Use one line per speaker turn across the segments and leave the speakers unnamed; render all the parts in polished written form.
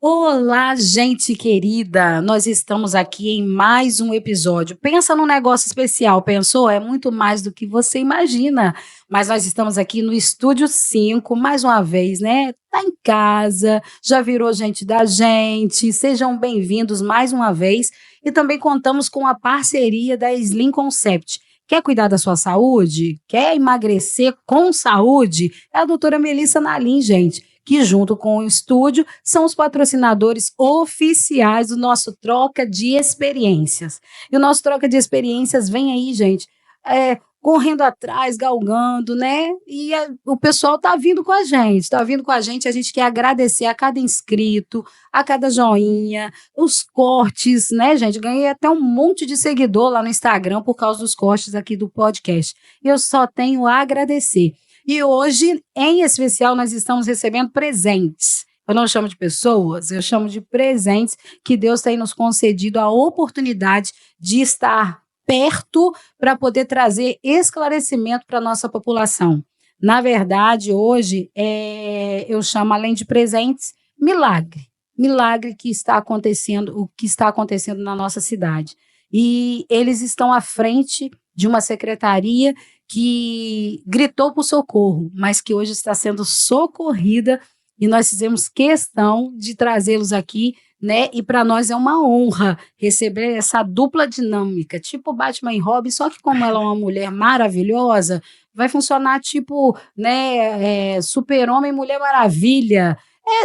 Olá, gente querida! Nós estamos aqui em mais um episódio. Pensa num negócio especial, pensou? É muito mais do que você imagina. Mas nós estamos aqui no Estúdio 5, mais uma vez, né? Tá em casa, já virou gente da gente. Sejam bem-vindos mais uma vez. E também contamos com a parceria da Slim Concept. Quer cuidar da sua saúde? Quer emagrecer com saúde? É a doutora Melissa Nalim, gente, que junto com o estúdio são os patrocinadores oficiais do nosso Troca de Experiências. E o nosso Troca de Experiências vem aí, gente, correndo atrás, galgando, né? E o pessoal tá vindo com a gente, a gente quer agradecer a cada inscrito, a cada joinha, os cortes, né, gente? Ganhei até um monte de seguidor lá no Instagram por causa dos cortes aqui do podcast. E eu só tenho a agradecer. E hoje, em especial, nós estamos recebendo presentes. Eu não chamo de pessoas, eu chamo de presentes que Deus tem nos concedido a oportunidade de estar perto para poder trazer esclarecimento para a nossa população. Na verdade, hoje, eu chamo, além de presentes, milagre. Milagre que está acontecendo, o que está acontecendo na nossa cidade. E eles estão à frente de uma secretaria que gritou por socorro, mas que hoje está sendo socorrida, e nós fizemos questão de trazê-los aqui, né? E para nós é uma honra receber essa dupla dinâmica, tipo Batman e Robin, só que como ela é uma mulher maravilhosa, vai funcionar tipo, né, Super-Homem e Mulher Maravilha.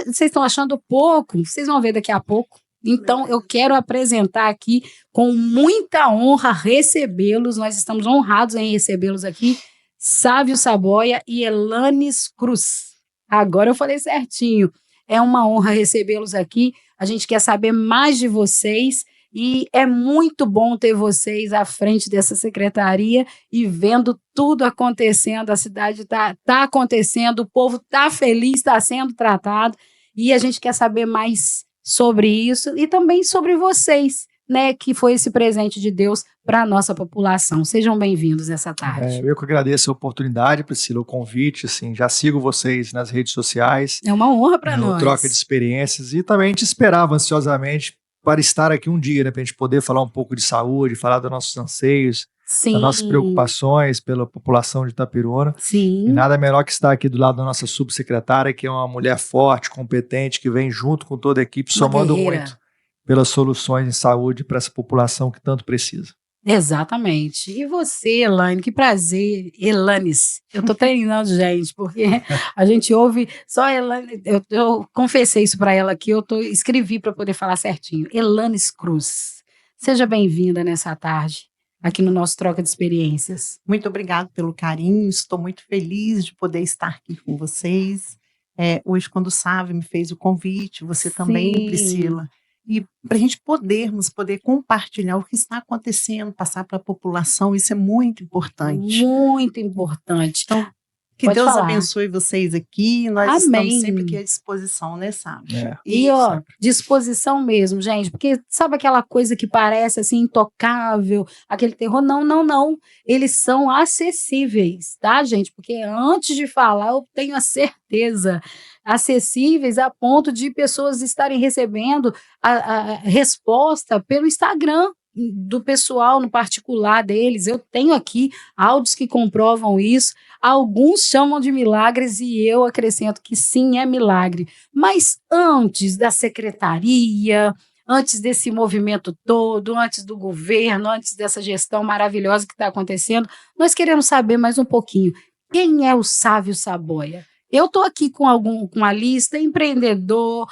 Vocês estão achando pouco? Vocês vão ver daqui a pouco. Então, eu quero apresentar aqui, com muita honra, recebê-los. Nós estamos honrados em recebê-los aqui, Sávio Saboia e Elanis Cruz. Agora eu falei certinho. É uma honra recebê-los aqui. A gente quer saber mais de vocês e é muito bom ter vocês à frente dessa secretaria e vendo tudo acontecendo. A cidade está acontecendo, o povo está feliz, está sendo tratado e a gente quer saber mais sobre isso e também sobre vocês, né, que foi esse presente de Deus para a nossa população. Sejam bem-vindos essa tarde.
Eu que agradeço a oportunidade, Priscila, o convite, assim, já sigo vocês nas redes sociais.
É uma honra para nós.
Troca de experiências e também a gente esperava ansiosamente para estar aqui um dia, né, para a gente poder falar um pouco de saúde, falar dos nossos anseios,
Sim.
das nossas preocupações pela população de Itapiruna.
Sim.
E nada melhor que estar aqui do lado da nossa subsecretária, que é uma mulher forte, competente, que vem junto com toda a equipe, somando muito pelas soluções em saúde para essa população que tanto precisa.
Exatamente. E você, Elaine, que prazer, Elanis. Eu tô treinando, gente, porque a gente ouve só Elaine. Eu confessei isso para ela aqui, escrevi para poder falar certinho. Elanis Cruz. Seja bem-vinda nessa tarde, aqui no nosso Troca de Experiências.
Muito obrigada pelo carinho, estou muito feliz de poder estar aqui com vocês. Hoje, quando o Sávio me fez o convite, você também, Priscila. E para a gente poder compartilhar o que está acontecendo, passar para a população, isso é muito importante.
Muito importante.
Então, que
Pode
Deus
falar.
Abençoe vocês aqui, nós estamos sempre aqui à disposição, né, Sávio?
E, disposição mesmo, gente, porque sabe aquela coisa que parece assim, intocável, aquele terror? Não. Eles são acessíveis, tá, gente? Porque antes de falar, eu tenho a certeza, acessíveis a ponto de pessoas estarem recebendo a resposta pelo Instagram do pessoal no particular deles. Eu tenho aqui áudios que comprovam isso. Alguns chamam de milagres e eu acrescento que sim, é milagre. Mas antes da secretaria, antes desse movimento todo, antes do governo, antes dessa gestão maravilhosa que está acontecendo, nós queremos saber mais um pouquinho. Quem é o Sávio Saboia? Eu estou aqui com uma lista, empreendedor,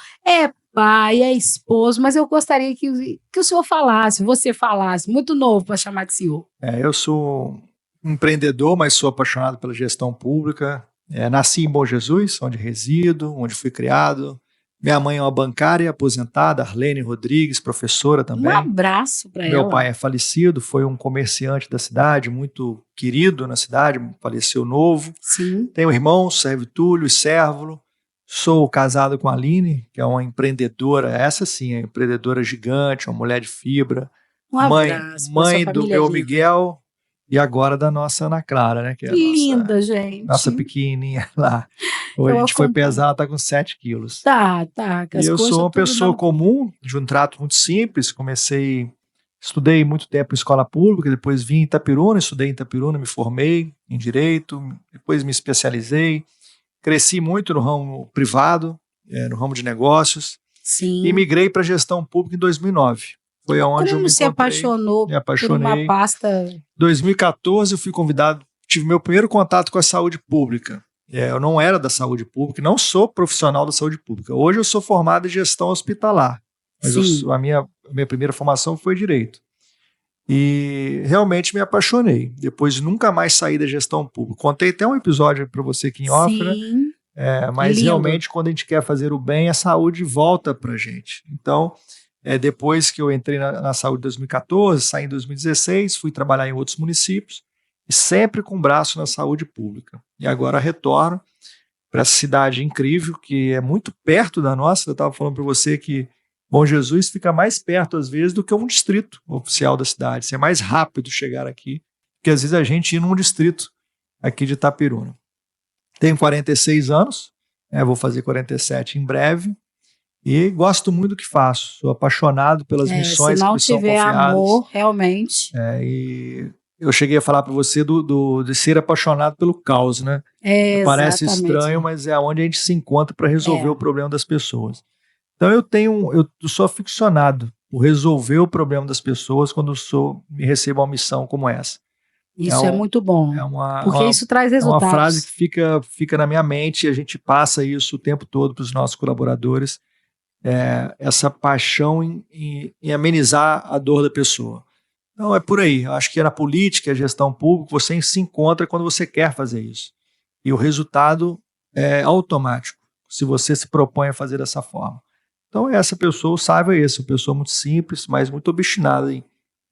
pai, é esposo, mas eu gostaria que o senhor falasse, você falasse, muito novo para chamar de senhor.
Eu sou empreendedor, mas sou apaixonado pela gestão pública. Nasci em Bom Jesus, onde resido, onde fui criado. Minha mãe é uma bancária aposentada, Arlene Rodrigues, professora também.
Um abraço para ela.
Meu pai é falecido, foi um comerciante da cidade, muito querido na cidade, faleceu novo.
Sim.
Tenho irmão, Sérvio Túlio e Sérvulo. Sou casado com a Aline, que é uma empreendedora, essa sim, é empreendedora gigante, uma mulher de fibra.
Um abraço.
Mãe do meu Miguel e agora da nossa Ana Clara, né? Que é
linda, gente.
Nossa pequenininha lá. Hoje a gente foi
acompanho.
pesar, ela tá com 7 quilos.
Tá. Que as
E eu
coisas
sou uma
tudo
pessoa
dão-
comum, de um trato muito simples. Estudei muito tempo em escola pública, depois vim em Itapiruna, estudei em Itapiruna, me formei em Direito, depois me especializei. Cresci muito no ramo privado, no ramo de negócios, e
Sim.
migrei para gestão pública em 2009. Foi aonde eu
Como
me
se
encontrei,
apaixonou
me
por uma
apaixonei.
pasta?
Em 2014 eu fui convidado, tive meu primeiro contato com a saúde pública. Eu não era da saúde pública, não sou profissional da saúde pública. Hoje eu sou formado em gestão hospitalar, mas
Sim.
a minha primeira formação foi direito. E realmente me apaixonei. Depois nunca mais saí da gestão pública. Contei até um episódio para você aqui em off, né?
Sim.
Mas
Lindo.
realmente quando a gente quer fazer o bem, a saúde volta para a gente. Então, depois que eu entrei na saúde em 2014, saí em 2016, fui trabalhar em outros municípios, e sempre com o braço na saúde pública. E agora retorno para essa cidade incrível, que é muito perto da nossa. Eu estava falando para você que Bom Jesus fica mais perto, às vezes, do que um distrito oficial da cidade. É mais rápido chegar aqui, que às vezes a gente ir num distrito aqui de Itapiruna. Tenho 46 anos, vou fazer 47 em breve, e gosto muito do que faço. Sou apaixonado pelas missões
Se
que
não
me são
tiver
confiadas.
amor, realmente.
E eu cheguei a falar para você de ser apaixonado pelo caos, né? Parece
Exatamente.
estranho, mas é onde a gente se encontra para resolver o problema das pessoas. Então eu sou aficionado por resolver o problema das pessoas quando me recebo uma missão como essa.
Isso é muito bom, porque isso traz resultados.
É uma frase que fica na minha mente, e a gente passa isso o tempo todo para os nossos colaboradores, essa paixão em amenizar a dor da pessoa. Então é por aí. Eu acho que na política, a gestão pública, você se encontra quando você quer fazer isso. E o resultado é automático, se você se propõe a fazer dessa forma. Então essa pessoa, o Sávio é esse, uma pessoa muito simples, mas muito obstinada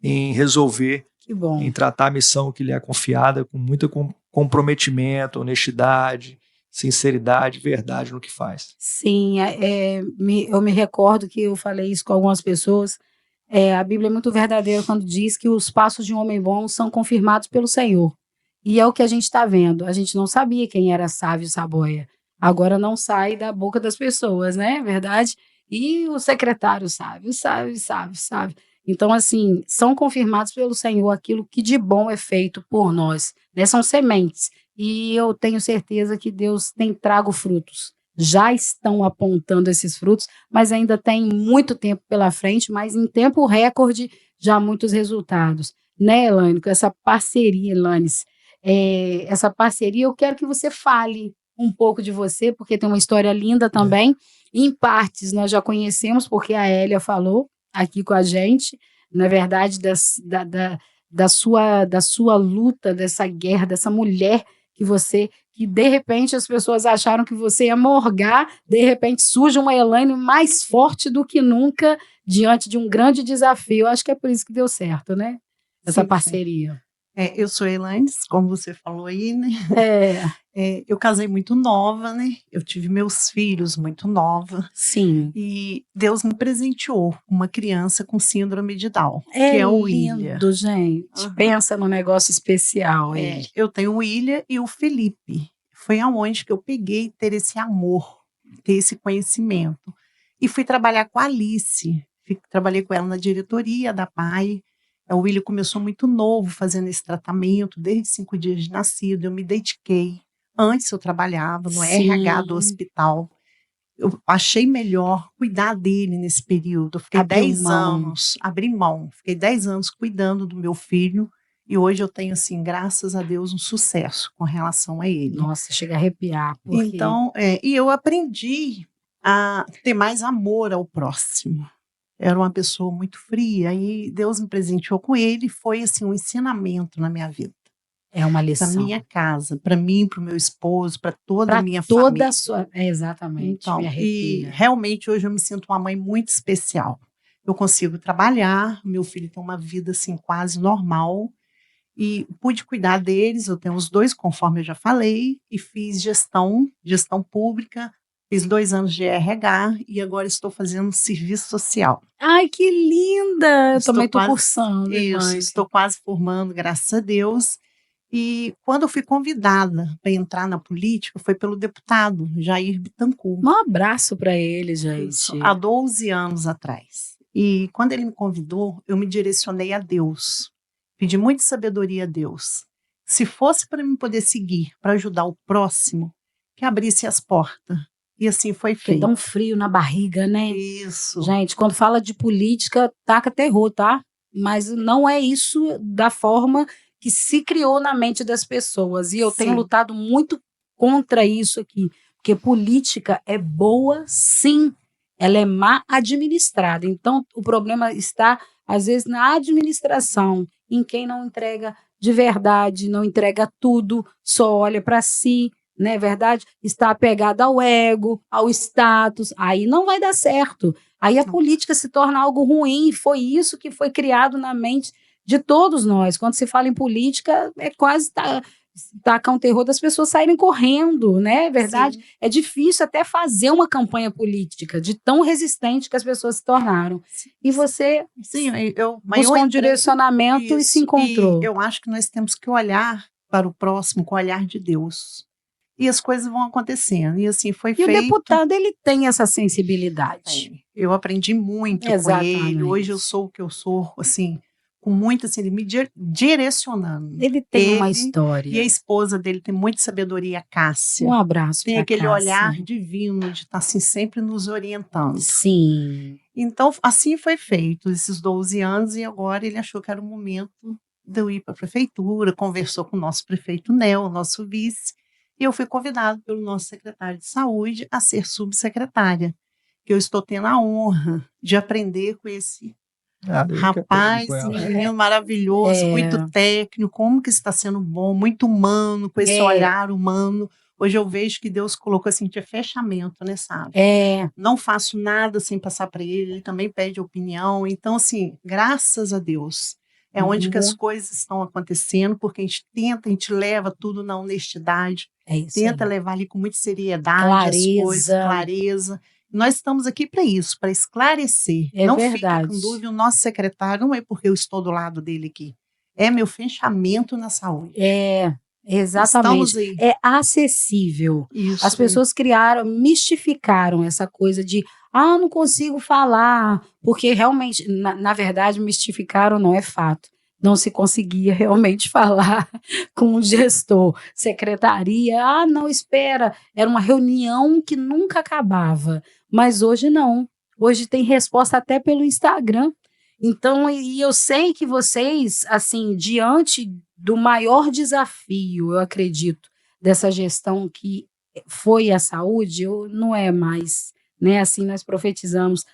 em resolver,
que bom,
em tratar a missão que lhe é confiada com muito comprometimento, honestidade, sinceridade, verdade no que faz.
Sim, eu me recordo que eu falei isso com algumas pessoas. A Bíblia é muito verdadeira quando diz que os passos de um homem bom são confirmados pelo Senhor. E é o que a gente está vendo. A gente não sabia quem era Sávio Saboia. Agora não sai da boca das pessoas, né? Verdade? E o secretário sabe. Então, assim, são confirmados pelo Senhor aquilo que de bom é feito por nós, né? São sementes. E eu tenho certeza que Deus tem trago frutos. Já estão apontando esses frutos, mas ainda tem muito tempo pela frente, mas em tempo recorde, já muitos resultados. Né, Elaine? Com essa parceria, Elaines, essa parceria, eu quero que você fale um pouco de você, porque tem uma história linda também. Em partes, nós já conhecemos, porque a Hélia falou aqui com a gente, na verdade, da sua luta, dessa guerra, dessa mulher que de repente as pessoas acharam que você ia morgar, de repente surge uma Elaine mais forte do que nunca diante de um grande desafio. Acho que é por isso que deu certo, né? Essa parceria.
Eu sou Elaine, como você falou aí, né? Eu casei muito nova, né? Eu tive meus filhos muito nova.
Sim.
E Deus me presenteou uma criança com síndrome de Down, que é o William.
Lindo, gente. Pensa num negócio especial.
Eu tenho o William e o Felipe. Foi aonde que eu peguei ter esse amor, ter esse conhecimento. E fui trabalhar com a Alice. Trabalhei com ela na diretoria da PAI. O William começou muito novo fazendo esse tratamento, desde 5 dias de nascido. Eu me dediquei. Antes eu trabalhava no RH do hospital. Eu achei melhor cuidar dele nesse período. Eu fiquei 10 anos, abri mão. Fiquei 10 anos cuidando do meu filho. E hoje eu tenho, assim, graças a Deus, um sucesso com relação a ele.
Nossa, chega a arrepiar. Porque...
Então, e eu aprendi a ter mais amor ao próximo. Era uma pessoa muito fria e Deus me presenteou com ele. Foi, assim, um ensinamento na minha vida.
É uma lição.
Para minha casa, para mim, para o meu esposo, para toda a minha família.
Para toda a sua... exatamente,
então,
me arrepia.
E realmente hoje eu me sinto uma mãe muito especial. Eu consigo trabalhar, meu filho tem uma vida assim quase normal e pude cuidar deles. Eu tenho os 2, conforme eu já falei, e fiz gestão pública, fiz 2 anos de RH e agora estou fazendo serviço social.
Ai, que linda! Eu também estou cursando.
Isso, estou quase formando, graças a Deus. E quando eu fui convidada para entrar na política, foi pelo deputado Jair Bittencourt.
Um abraço para ele,
Isso,
gente.
há 12 anos atrás. E quando ele me convidou, eu me direcionei a Deus. Pedi muita sabedoria a Deus. Se fosse para mim poder seguir, para ajudar o próximo, que abrisse as portas. E assim foi
Porque dá
feito.
um frio na barriga, né?
Isso.
Gente, quando fala de política, taca terror, tá? Mas não é isso da forma que se criou na mente das pessoas. E eu tenho
Sim.
lutado muito contra isso aqui. Porque política é boa, sim. Ela é má administrada. Então, o problema está, às vezes, na administração, em quem não entrega de verdade, não entrega tudo, só olha para si, não é verdade? Está apegada ao ego, ao status, aí não vai dar certo. Aí a
Não.
política se torna algo ruim, e foi isso que foi criado na mente de todos nós. Quando se fala em política, é quase tacar um terror das pessoas saírem correndo, né? É verdade?
Sim.
É difícil até fazer uma campanha política, de tão resistente que as pessoas se tornaram. E você
Sim, mas
buscou um
entrei-
direcionamento e se
Isso,
encontrou.
e eu acho que nós temos que olhar para o próximo com o olhar de Deus. E as coisas vão acontecendo. E assim foi
E o
feito.
deputado, ele tem essa sensibilidade.
Eu aprendi muito com
Exatamente.
ele. Hoje eu sou o que eu sou, assim, com muito, assim, ele me direcionando.
Ele tem uma
Ele
história.
E a esposa dele tem muita sabedoria, a Cássia.
Um abraço
Tem
pra
aquele
Cássia.
olhar divino de estar assim, sempre nos orientando.
Sim.
Então, assim foi feito esses 12 anos, e agora ele achou que era o momento de eu ir para a prefeitura, conversou com o nosso prefeito Nel, o nosso vice, e eu fui convidado pelo nosso secretário de saúde a ser subsecretária, que eu estou tendo a honra de aprender com esse rapaz,
com ela.
menino maravilhoso, muito técnico, como que está sendo bom, muito humano, com esse olhar humano. Hoje eu vejo que Deus colocou assim, de fechamento, né, sabe? Não faço nada sem passar para ele, ele também pede opinião. Então, assim, graças a Deus, é onde que as coisas estão acontecendo, porque a gente tenta, a gente leva tudo na honestidade, tenta levar ali com muita seriedade as coisas, clareza. Nós estamos aqui para isso, para esclarecer. Não fique com dúvida, o nosso secretário não é porque eu estou do lado dele aqui, é meu fechamento na saúde.
Exatamente. É acessível.
Isso.
As pessoas mistificaram essa coisa de não consigo falar, porque realmente, na verdade, mistificaram não é fato. Não se conseguia realmente falar com o gestor. Secretaria, não, espera. Era uma reunião que nunca acabava. Mas hoje não. Hoje tem resposta até pelo Instagram. Então, e eu sei que vocês, assim, diante do maior desafio, eu acredito, dessa gestão que foi a saúde, não é mais, né? Assim nós profetizamos.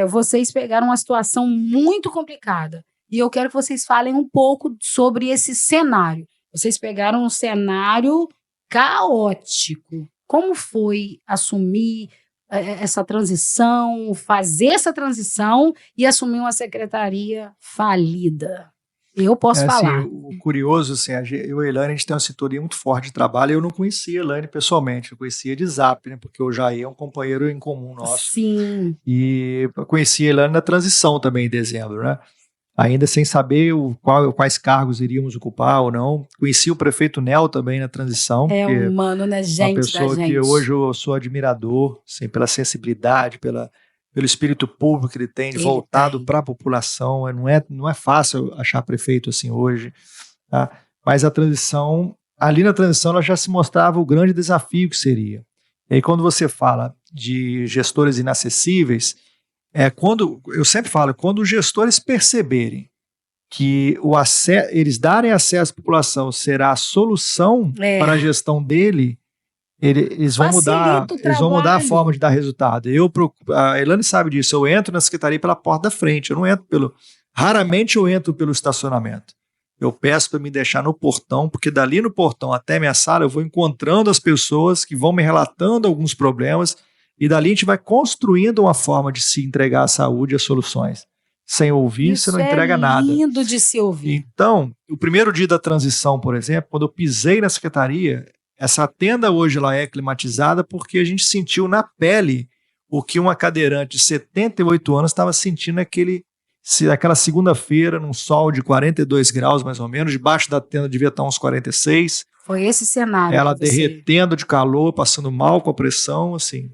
Vocês pegaram uma situação muito complicada. E eu quero que vocês falem um pouco sobre esse cenário. Vocês pegaram um cenário caótico. Como foi assumir essa transição, fazer essa transição e assumir uma secretaria falida? Eu posso falar.
Assim, o curioso, assim, eu e a Elaine, a gente tem uma sintonia muito forte de trabalho. Eu não conhecia a Elaine pessoalmente, eu conhecia de zap, né? Porque o Jair é um companheiro em comum nosso.
Sim.
E eu conheci a Elaine na transição também, em dezembro, né? Ainda sem saber quais cargos iríamos ocupar ou não. Conheci o prefeito Nel também na transição.
Humano, né, gente?
Uma pessoa que hoje eu sou admirador, assim, pela sensibilidade, pelo espírito público que ele tem, voltado para a população. Não é fácil achar prefeito assim hoje. Tá? Mas ali na transição, ela já se mostrava o grande desafio que seria. E aí, quando você fala de gestores inacessíveis, eu sempre falo, quando os gestores perceberem que eles darem acesso à população será a solução para a gestão dele, eles vão mudar a forma de dar resultado. A Elaine sabe disso, eu entro na secretaria pela porta da frente, raramente eu entro pelo estacionamento. Eu peço para me deixar no portão, porque dali no portão até minha sala eu vou encontrando as pessoas que vão me relatando alguns problemas, e dali a gente vai construindo uma forma de se entregar à saúde e às soluções. Sem ouvir, você não entrega nada.
Isso é lindo de se ouvir.
Então, o primeiro dia da transição, por exemplo, quando eu pisei na secretaria, essa tenda hoje ela é climatizada porque a gente sentiu na pele o que uma cadeirante de 78 anos estava sentindo naquele Se aquela segunda-feira, num sol de 42 graus mais ou menos, debaixo da tenda devia estar uns 46.
Foi esse cenário.
Ela derretendo de calor, passando mal com a pressão, assim.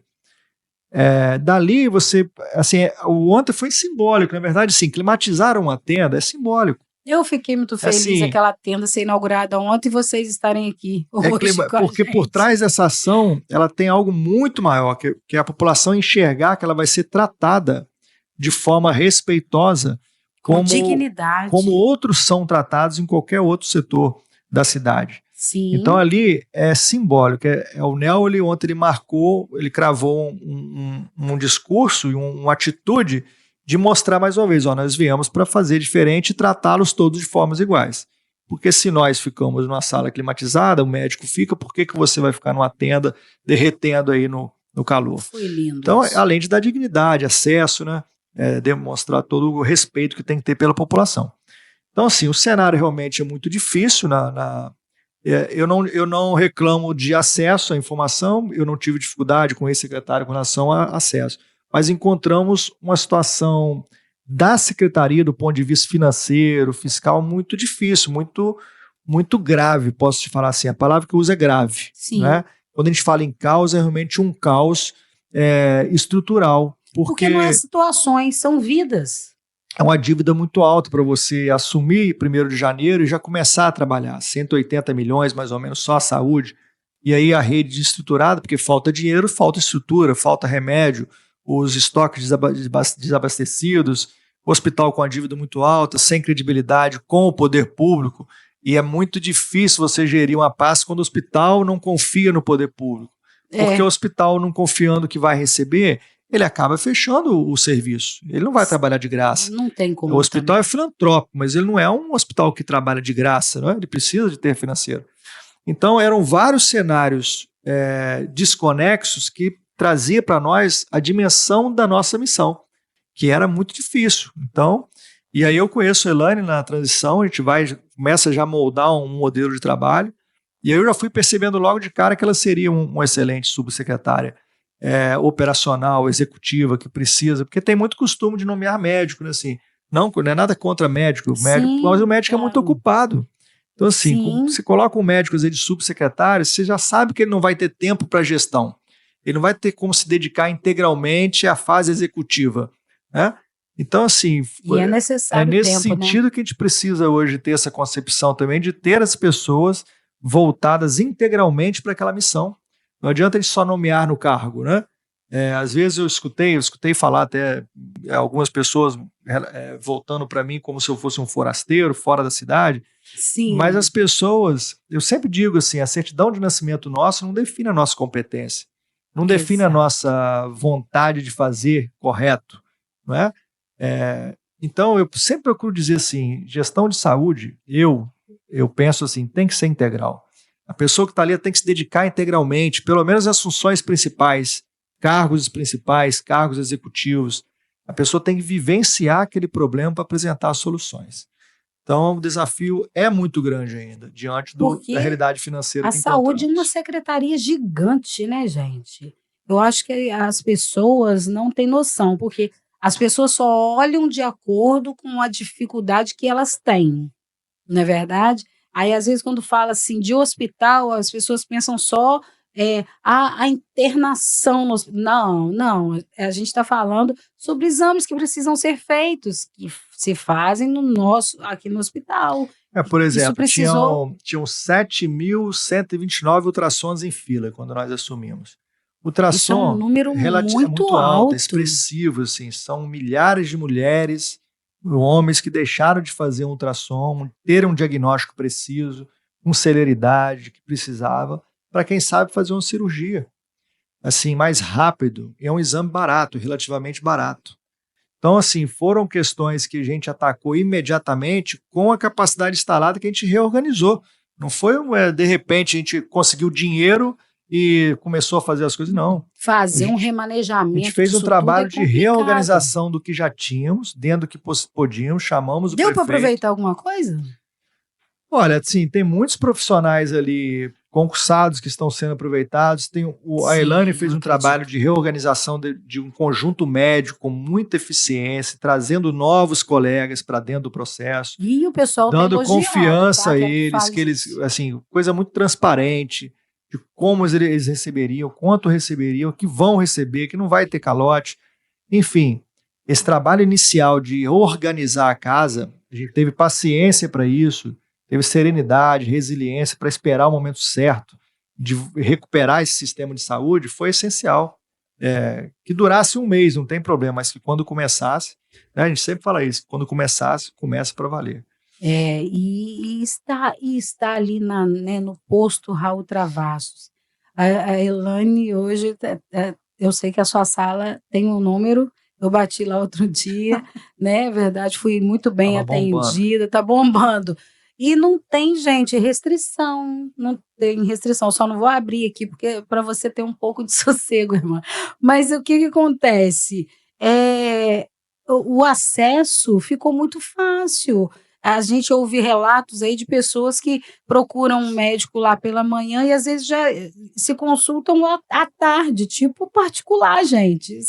Dali você, assim, o ontem foi simbólico, na verdade, sim, climatizar uma tenda é simbólico.
Eu fiquei muito feliz
assim,
aquela tenda ser inaugurada ontem e vocês estarem aqui hoje
porque por trás dessa ação, ela tem algo muito maior, que é a população enxergar que ela vai ser tratada de forma respeitosa,
com dignidade,
como outros são tratados em qualquer outro setor da cidade.
Sim.
Então ali é simbólico. O Nel, ontem ele cravou um discurso e uma atitude de mostrar mais uma vez, nós viemos para fazer diferente e tratá-los todos de formas iguais. Porque se nós ficamos numa sala climatizada, o médico fica, por que você vai ficar numa tenda derretendo aí no calor?
Foi lindo.
Então, além de dar dignidade, acesso, né, demonstrar todo o respeito que tem que ter pela população. Então, assim, o cenário realmente é muito difícil. Eu não reclamo de acesso à informação, eu não tive dificuldade com esse secretário com relação a acesso. Mas encontramos uma situação da secretaria, do ponto de vista financeiro, fiscal, muito difícil, muito, muito grave, posso te falar assim. A palavra que eu uso é grave.
Sim.
Né? Quando a gente fala em caos, é realmente um caos estrutural.
Porque não é situações, são vidas.
É uma dívida muito alta para você assumir 1º de janeiro e já começar a trabalhar. 180 milhões, mais ou menos, só a saúde. E aí a rede desestruturada, porque falta dinheiro, falta estrutura, falta remédio, os estoques desabastecidos, o hospital com a dívida muito alta, sem credibilidade com o poder público, e é muito difícil você gerir uma pasta quando o hospital não confia no poder público. Porque o hospital não confiando que vai receber, ele acaba fechando o serviço. Ele não vai trabalhar de graça.
Não tem como.
O hospital é filantrópico, mas ele não é um hospital que trabalha de graça, não é? Ele precisa de ter financeiro. Então eram vários cenários desconexos que trazia para nós a dimensão da nossa missão, que era muito difícil. Então, e aí eu conheço a Elaine na transição, a gente começa já a moldar um modelo de trabalho, e aí eu já fui percebendo logo de cara que ela seria uma excelente subsecretária operacional, executiva, que precisa, porque tem muito costume de nomear médico, né, assim, não é nada contra médico, mas o médico é muito ocupado. Então, assim, você coloca um médico às vezes, de subsecretário, você já sabe que ele não vai ter tempo para gestão. Ele não vai ter como se dedicar integralmente à fase executiva, né? Então, assim,
e é necessário
nesse
tempo,
sentido, né, que a gente precisa hoje ter essa concepção também de ter as pessoas voltadas integralmente para aquela missão. Não adianta a gente só nomear no cargo, né? Às vezes eu escutei falar até algumas pessoas voltando para mim como se eu fosse um forasteiro fora da cidade.
Sim.
Mas as pessoas, eu sempre digo assim, a certidão de nascimento nossa não define a nossa competência. Não define a nossa vontade de fazer correto, não é? Então, eu sempre procuro dizer assim, gestão de saúde, eu penso assim, tem que ser integral. A pessoa que está ali tem que se dedicar integralmente, pelo menos às funções principais, cargos principais, cargos executivos. A pessoa tem que vivenciar aquele problema para apresentar as soluções. Então, o desafio é muito grande ainda, diante da realidade financeira.
A saúde é uma secretaria gigante, né, gente? Eu acho que as pessoas não têm noção, porque as pessoas só olham de acordo com a dificuldade que elas têm, não é verdade? Aí, às vezes, quando fala assim de hospital, as pessoas pensam só a internação no hospital. Não, a gente está falando sobre exames que precisam ser feitos, que se fazem aqui no hospital.
Por exemplo, tinham 7.129 ultrassons em fila quando nós assumimos. Ultrassom
isso é um número muito
alto, expressivo, assim, são milhares de mulheres, homens que deixaram de fazer um ultrassom, ter um diagnóstico preciso, com celeridade que precisava, para quem sabe fazer uma cirurgia, assim, mais rápido, e é um exame barato, relativamente barato. Então, assim, foram questões que a gente atacou imediatamente com a capacidade instalada que a gente reorganizou. Não foi, de repente, a gente conseguiu dinheiro e começou a fazer as coisas, não.
Fazer um remanejamento.
A gente fez um trabalho de reorganização do que já tínhamos, dentro do que podíamos, chamamos o prefeito.
Deu para aproveitar alguma coisa?
Olha, assim, tem muitos profissionais ali concursados que estão sendo aproveitados. A Elaine fez um trabalho de reorganização de um conjunto médico com muita eficiência, trazendo novos colegas para dentro do processo.
E o pessoal
dando confiança a eles, que eles, assim, coisa muito transparente, de como eles receberiam, quanto receberiam, que vão receber, que não vai ter calote. Enfim, esse trabalho inicial de organizar a casa, a gente teve paciência para isso, teve serenidade, resiliência para esperar o momento certo de recuperar esse sistema de saúde, foi essencial. Que durasse um mês, não tem problema, mas que quando começasse, né, a gente sempre fala isso, quando começasse, começa para valer.
E está ali no posto Raul Travassos. A Elaine hoje, eu sei que a sua sala tem um número, eu bati lá outro dia, né? Verdade, fui muito bem atendida, tá bombando. E não tem, gente, restrição, não tem restrição, só não vou abrir aqui, porque para você ter um pouco de sossego, irmã. Mas o que acontece? O acesso ficou muito fácil. A gente ouve relatos aí de pessoas que procuram um médico lá pela manhã e às vezes já se consultam à tarde, tipo particular, gente.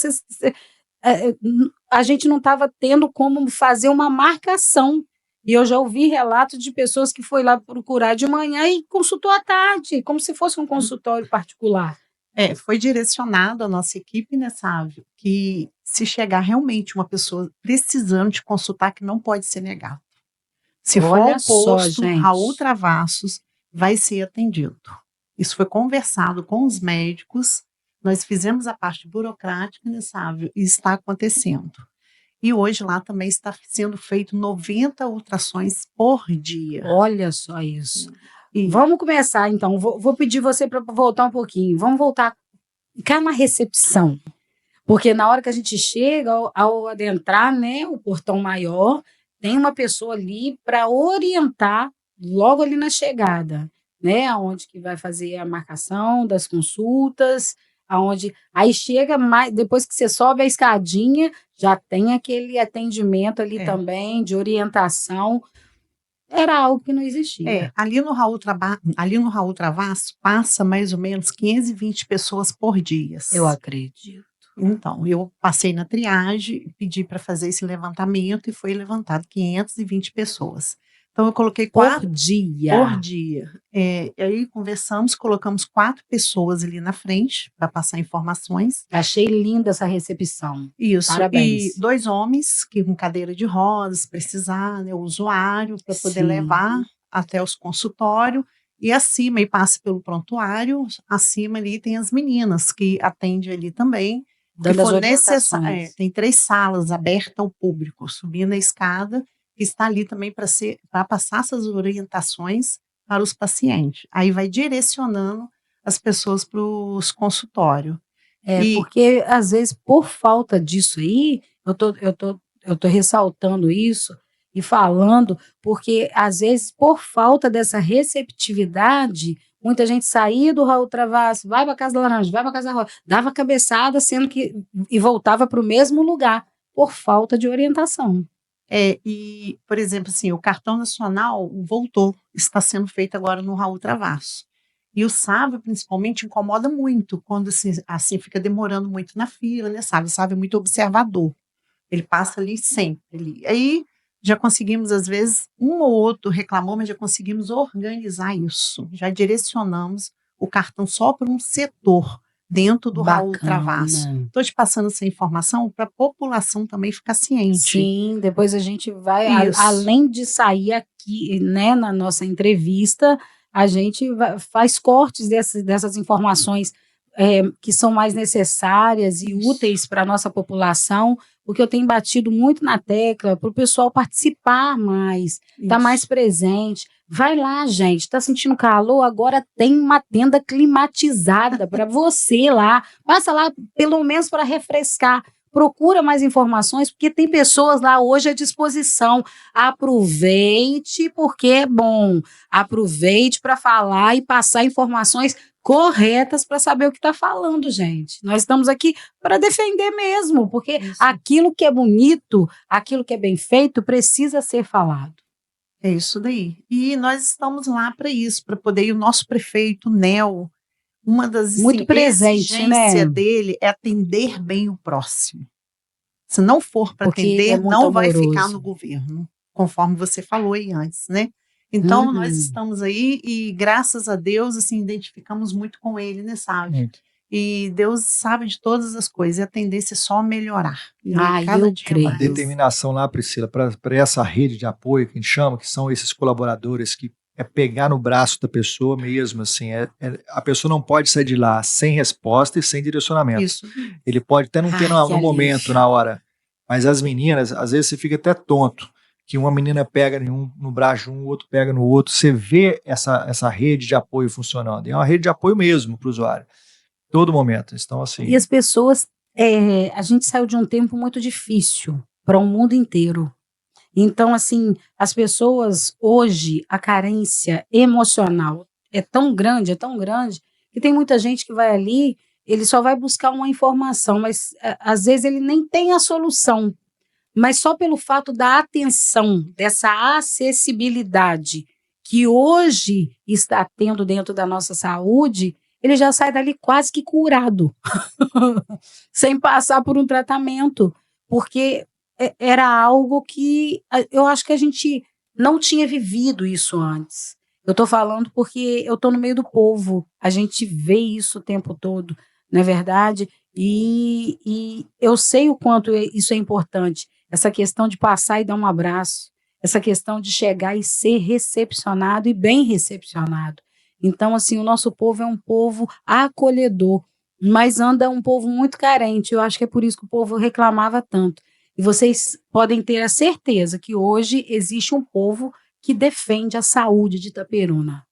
A gente não estava tendo como fazer uma marcação. E eu já ouvi relatos de pessoas que foi lá procurar de manhã e consultou à tarde, como se fosse um consultório particular.
Foi direcionado à nossa equipe, né, Sávio, que se chegar realmente uma pessoa precisando de consultar, que não pode ser negado. Se for ao posto Raul Travassos, vai ser atendido. Isso foi conversado com os médicos, nós fizemos a parte burocrática, né, Sávio, e está acontecendo. E hoje lá também está sendo feito 90 ultrassons por dia.
Olha só isso. Vamos começar, então. Vou pedir você para voltar um pouquinho. Vamos voltar cá na recepção. Porque na hora que a gente chega, ao adentrar, né, o portão maior, tem uma pessoa ali para orientar logo ali na chegada, né? Aonde que vai fazer a marcação das consultas, aí chega mais, depois que você sobe a escadinha, já tem aquele atendimento ali também, de orientação. Era algo que não existia.
Ali no Raul Travassos passa mais ou menos 520 pessoas por dia.
Eu acredito.
Então, eu passei na triagem, pedi para fazer esse levantamento e foi levantado 520 pessoas. Então, eu coloquei 4
por dia.
Por dia. E aí conversamos, colocamos 4 pessoas ali na frente para passar informações.
Achei linda essa recepção.
Isso.
Parabéns.
E 2 homens que com cadeira de rodas, precisar, né, o usuário, para poder levar até os consultórios. E acima, e passa pelo prontuário, acima ali tem as meninas que atendem ali também.
Dando as orientações.
Tem 3 salas abertas ao público, subindo a escada, que está ali também para passar essas orientações para os pacientes. Aí vai direcionando as pessoas para os consultórios.
Porque às vezes por falta disso aí, eu tô ressaltando isso e falando, porque às vezes por falta dessa receptividade, muita gente saía do Raul Travassos, vai para a Casa da Laranja, vai para a Casa da Rosa, dava cabeçada, e voltava para o mesmo lugar, por falta de orientação.
E, por exemplo, assim, o cartão nacional voltou, está sendo feito agora no Raul Travassos. E o Sávio, principalmente, incomoda muito quando assim fica demorando muito na fila, né, Sávio? O Sávio é muito observador. Ele passa ali sempre. Aí já conseguimos, às vezes, um ou outro reclamou, mas já conseguimos organizar isso. Já direcionamos o cartão só para um setor dentro do Raul Travassos. Estou te passando essa informação para a população também ficar ciente.
Sim, depois a gente vai, além de sair aqui, né, na nossa entrevista, a gente faz cortes dessas informações que são mais necessárias e úteis para a nossa população, porque eu tenho batido muito na tecla para o pessoal participar mais, estar mais presente. Vai lá, gente, está sentindo calor? Agora tem uma tenda climatizada para você lá. Passa lá, pelo menos para refrescar. Procura mais informações, porque tem pessoas lá hoje à disposição. Aproveite, porque é bom. Aproveite para falar e passar informações corretas para saber o que está falando, gente. Nós estamos aqui para defender mesmo, porque aquilo que é bonito, aquilo que é bem feito, precisa ser falado.
É isso daí. E nós estamos lá para isso, para poder. E o nosso prefeito, Nel, uma das
Muito presente, né?
exigências dele é atender bem o próximo. Se não for para
Porque ele é
atender,
muito
não vai ficar
amoroso.
no governo, conforme você falou aí antes, né? Então, nós estamos aí e, graças a Deus, assim, identificamos muito com ele, né, sabe?
Muito.
E Deus sabe de todas as coisas, e a tendência é só melhorar.
Ah,
Cada
eu
dia
creio.
A
mais.
determinação lá, Priscila, para essa rede de apoio que a gente chama, que são esses colaboradores, que é pegar no braço da pessoa mesmo, assim, a pessoa não pode sair de lá sem resposta e sem direcionamento.
Isso.
Ele pode até não ter
Ai, que
no momento,
alívio.
na hora, mas as meninas, às vezes você fica até tonto, que uma menina pega no braço de um, o outro pega no outro, você vê essa rede de apoio funcionando, e é uma rede de apoio mesmo para o usuário, todo momento. Então, assim,
E as pessoas, a gente saiu de um tempo muito difícil para o mundo inteiro. Então, assim, as pessoas hoje, a carência emocional é tão grande, que tem muita gente que vai ali, ele só vai buscar uma informação, mas às vezes ele nem tem a solução. Mas só pelo fato da atenção, dessa acessibilidade que hoje está tendo dentro da nossa saúde, ele já sai dali quase que curado, sem passar por um tratamento, porque era algo que eu acho que a gente não tinha vivido isso antes. Eu estou falando porque eu estou no meio do povo, a gente vê isso o tempo todo, não é verdade? E eu sei o quanto isso é importante, essa questão de passar e dar um abraço, essa questão de chegar e ser recepcionado e bem recepcionado. Então, assim, o nosso povo é um povo acolhedor, mas anda um povo muito carente. Eu acho que é por isso que o povo reclamava tanto. E vocês podem ter a certeza que hoje existe um povo que defende a saúde de Itaperuna,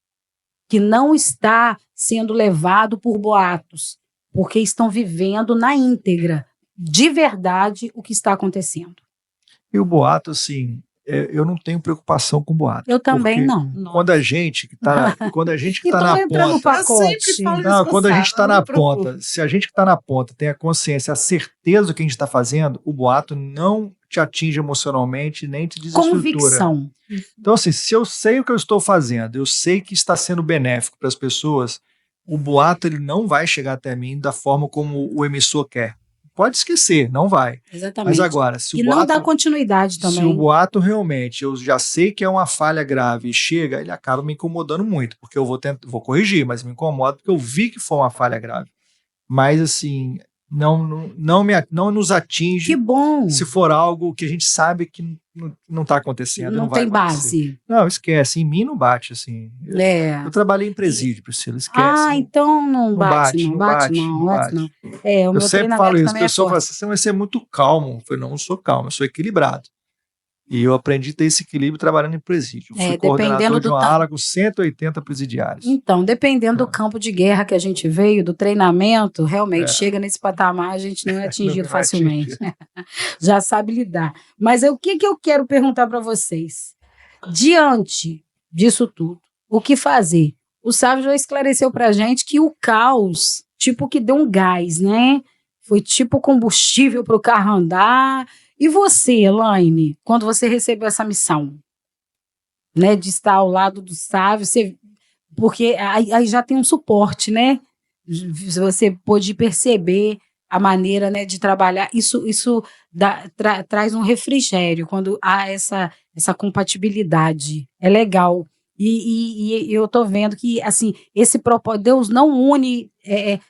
que não está sendo levado por boatos, porque estão vivendo na íntegra, de verdade, o que está acontecendo.
e o boato, assim, eu não tenho preocupação com boato.
Eu também
porque
não.
Quando a gente que está
Então
na
entra no
ponta,
Eu sempre
pacote.
falo
não,
isso,
quando a gente está
não
na
me preocupo.
ponta, se a gente que está na ponta tem a consciência, a certeza do que a gente está fazendo, o boato não te atinge emocionalmente, nem te desestrutura.
Convicção.
Então, assim, se eu sei o que eu estou fazendo, eu sei que está sendo benéfico para as pessoas, o boato ele não vai chegar até mim da forma como o emissor quer. Pode esquecer, não vai.
Exatamente.
Mas agora, se
E
o
não
boato,
dá continuidade também.
se o boato realmente, eu já sei que é uma falha grave e chega, ele acaba me incomodando muito, porque eu vou corrigir, mas me incomoda porque eu vi que foi uma falha grave. Mas, assim, não nos atinge
Que bom.
se for algo que a gente sabe que não está acontecendo.
Não
vai
tem
acontecer.
base.
Não, esquece. Em mim não bate, assim. Eu trabalhei em presídio, Priscila, esquece.
Ah, então não bate, não.
Não bate.
O
Eu
meu
sempre
treinamento
falo isso. A
também é
pessoa fala
forte.
assim, você vai ser muito calmo. Eu falei, não sou calmo, eu sou equilibrado. E eu aprendi a ter esse equilíbrio trabalhando em presídio. Eu fui coordenador de uma ala com 180 presidiários.
Então, dependendo do campo de guerra que a gente veio, do treinamento, realmente chega nesse patamar, a gente não é atingido facilmente. Já sabe lidar. Mas o que eu quero perguntar para vocês? Diante disso tudo, o que fazer? O Sávio já esclareceu para a gente que o caos, tipo que deu um gás, né? Foi tipo combustível para o carro andar. E você, Elaine, quando você recebeu essa missão, né, de estar ao lado do Sávio, porque aí já tem um suporte, né? Você pôde perceber a maneira, né, de trabalhar. Isso traz um refrigério quando há essa compatibilidade. É legal. E eu estou vendo que, assim, esse propósito, Deus não une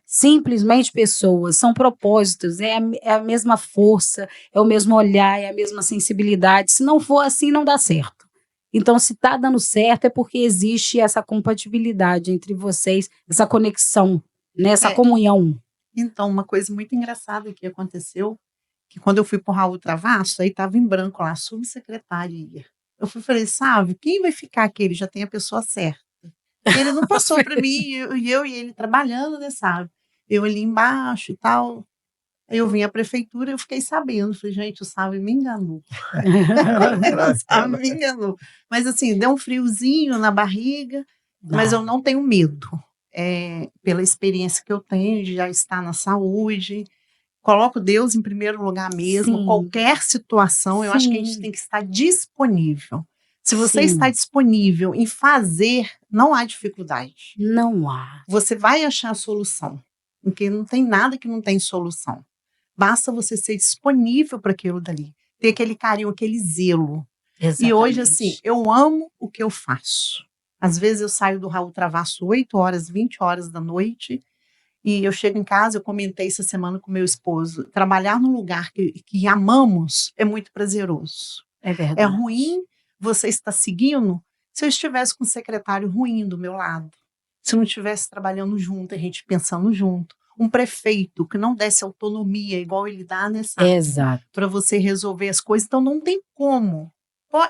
simplesmente pessoas, são propósitos, é a mesma força, é o mesmo olhar, é a mesma sensibilidade. Se não for assim, não dá certo. Então, se está dando certo, é porque existe essa compatibilidade entre vocês, essa conexão, né, essa comunhão.
Então, uma coisa muito engraçada que aconteceu, que quando eu fui para o Raul Travasso, aí estava em branco lá, subsecretaria. Eu falei, sabe, quem vai ficar aqui? Ele já tem a pessoa certa. Ele não passou para mim, eu e ele trabalhando, né, sabe? Eu ali embaixo e tal. Aí eu vim à prefeitura e eu fiquei sabendo. Falei, gente, o Sávio me enganou. O Sávio me enganou. Mas assim, deu um friozinho na barriga, mas eu não tenho medo. Pela experiência que eu tenho de já estar na saúde, coloco Deus em primeiro lugar mesmo. Sim. Qualquer situação, eu acho que a gente tem que estar disponível. Se você
Sim.
está disponível em fazer, não há dificuldade.
Não há.
Você vai achar a solução, porque não tem nada que não tem solução. Basta você ser disponível para aquilo dali, ter aquele carinho, aquele zelo.
Exatamente.
E hoje, assim, eu amo o que eu faço. Às vezes eu saio do Raul Travasso 8 horas, 20 horas da noite, e eu chego em casa, eu comentei essa semana com meu esposo, trabalhar num lugar que amamos é muito prazeroso.
É verdade.
É ruim você estar seguindo se eu estivesse com um secretário ruim do meu lado, se não estivesse trabalhando junto, a gente pensando junto. Um prefeito que não desse autonomia igual ele dá nessa
Exato.
para você resolver as coisas, então não tem como.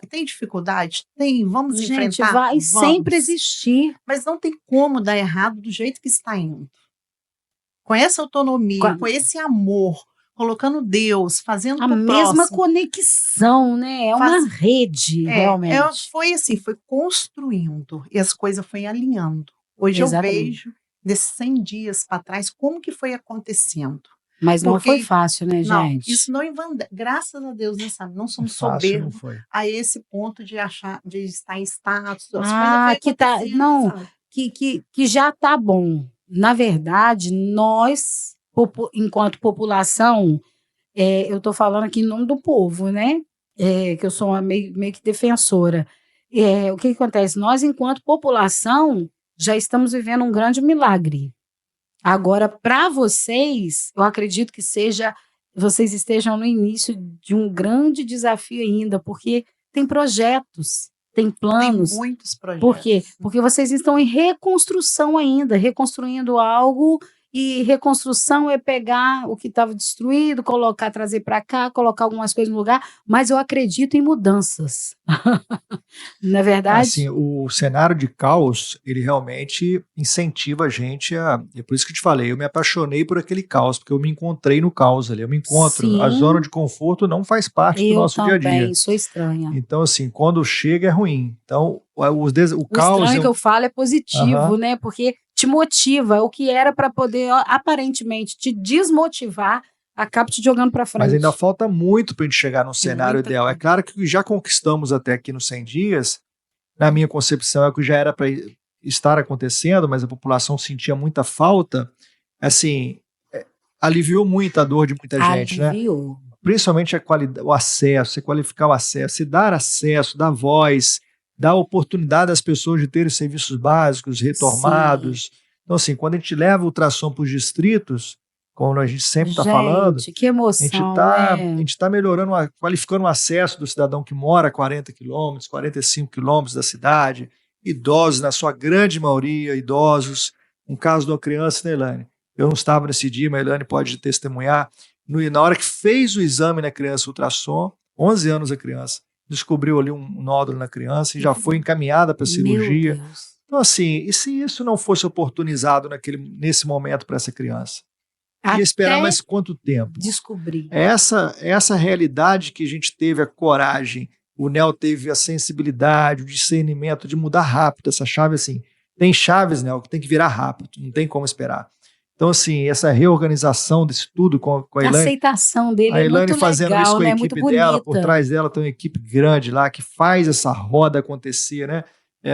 Tem dificuldade? Tem, vamos
Gente,
enfrentar?
vai
Vamos.
sempre existir.
Mas não tem como dar errado do jeito que está indo. Com essa autonomia, com esse amor, colocando Deus, fazendo
A
pro
mesma
próximo.
conexão, né? É uma rede, realmente.
Foi assim, foi construindo e as coisas foram alinhando. Hoje
Exatamente.
eu vejo, desses 100 dias para trás, como que foi acontecendo.
Mas não
Porque-
foi fácil, né,
Não,
gente?
isso não graças a Deus, né, sabe? Não somos
Fácil não
soberbos
foi.
a esse ponto de achar, de estar em status. As
Ah,
coisas
que
vão
tá-
acontecendo,
não.
sabe?
Que já tá bom. Na verdade, nós, enquanto população, eu estou falando aqui em nome do povo, né? Que eu sou uma meio que defensora. O que acontece? Nós, enquanto população, já estamos vivendo um grande milagre. Agora, para vocês, eu acredito que vocês estejam no início de um grande desafio ainda, porque tem projetos, tem planos.
Tem muitos projetos.
Por quê? Porque vocês estão em reconstrução ainda, reconstruindo algo, e reconstrução é pegar o que estava destruído, trazer para cá, colocar algumas coisas no lugar, mas eu acredito em mudanças. Não é verdade?
Assim, o cenário de caos, ele realmente incentiva a gente a... É por isso que eu te falei, eu me apaixonei por aquele caos, porque eu me encontrei no caos ali, eu me encontro.
Sim.
A zona de conforto não faz parte do
Eu
nosso dia a
também
dia.
sou estranha.
Então, assim, quando chega é ruim. Então, o
O
caos...
estranho que eu falo é positivo,
Aham.
né? Porque te motiva. O que era para poder, aparentemente, te desmotivar, acaba te jogando para frente.
Mas ainda falta muito para a gente chegar num cenário
Muita
ideal. É
coisa.
claro que o que já conquistamos até aqui nos 100 dias, na minha concepção, é o que já era para estar acontecendo, mas a população sentia muita falta. Assim, aliviou muito a dor de muita gente, né?
Aliviou.
Principalmente o acesso, você qualificar o acesso, você dar acesso, dar voz, dar oportunidade às pessoas de terem serviços básicos retomados. Então, assim, quando a gente leva o ultrassom para os distritos, como a gente sempre está falando,
Gente, que emoção,
a
né?
gente está melhorando, qualificando o acesso do cidadão que mora a 40 quilômetros, 45 quilômetros da cidade, idosos, na sua grande maioria, idosos. Um caso de uma criança, né, Elaine? Eu não estava nesse dia, mas a Elaine pode testemunhar. Na hora que fez o exame na criança, ultrassom, 11 anos a criança, descobriu ali um nódulo na criança e já foi encaminhada para cirurgia.
Meu Deus.
Então, assim, e se isso não fosse oportunizado nesse momento para essa criança? Ia esperar
Até
mais quanto tempo?
descobrir.
Essa realidade que a gente teve a coragem, o Nel teve a sensibilidade, o discernimento de mudar rápido essa chave, assim. Tem chaves, Nel, que tem que virar rápido, não tem como esperar. Então, assim, essa reorganização desse tudo com a
A
Elaine,
aceitação dele
a
é
Elaine
muito
fazendo
legal,
isso com a
né?
equipe
Muito
dela,
bonita.
por trás dela tem uma equipe grande lá que faz essa roda acontecer, né?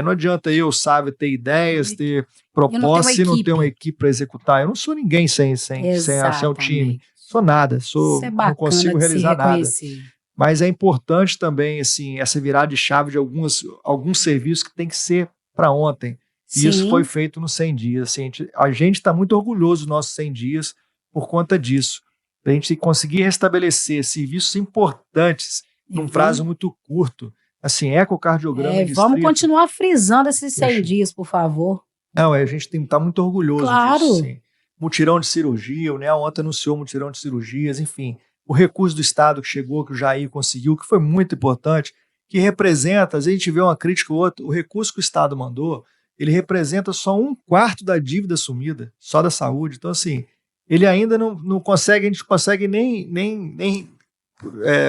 Não adianta eu, Sávio, ter ideias, ter propostas e não ter uma equipe para executar. Eu não sou ninguém sem o time. Sou nada,
Isso é bacana,
não consigo
de se
realizar nada.
reconhecer.
Mas é importante também, assim, essa virada de chave de alguns serviços que tem que ser para ontem. E isso
Sim.
foi feito nos 100 dias. Assim, a gente está muito orgulhoso dos nossos 100 dias por conta disso. Para a gente conseguir restabelecer serviços importantes num prazo muito curto. Assim, ecocardiograma em
Vamos
distrito.
continuar frisando esses 100
Poxa.
dias, por favor.
Não, a gente tem que estar muito orgulhoso
Claro.
disso. Sim. Mutirão de cirurgia, o NEL ontem anunciou mutirão de cirurgias, enfim. O recurso do Estado que chegou, que o Jair conseguiu, que foi muito importante, que representa, às vezes a gente vê uma crítica ou outra, o recurso que o Estado mandou, ele representa só 1/4 da dívida assumida, só da saúde. Então, assim, ele ainda não consegue, a gente não consegue nem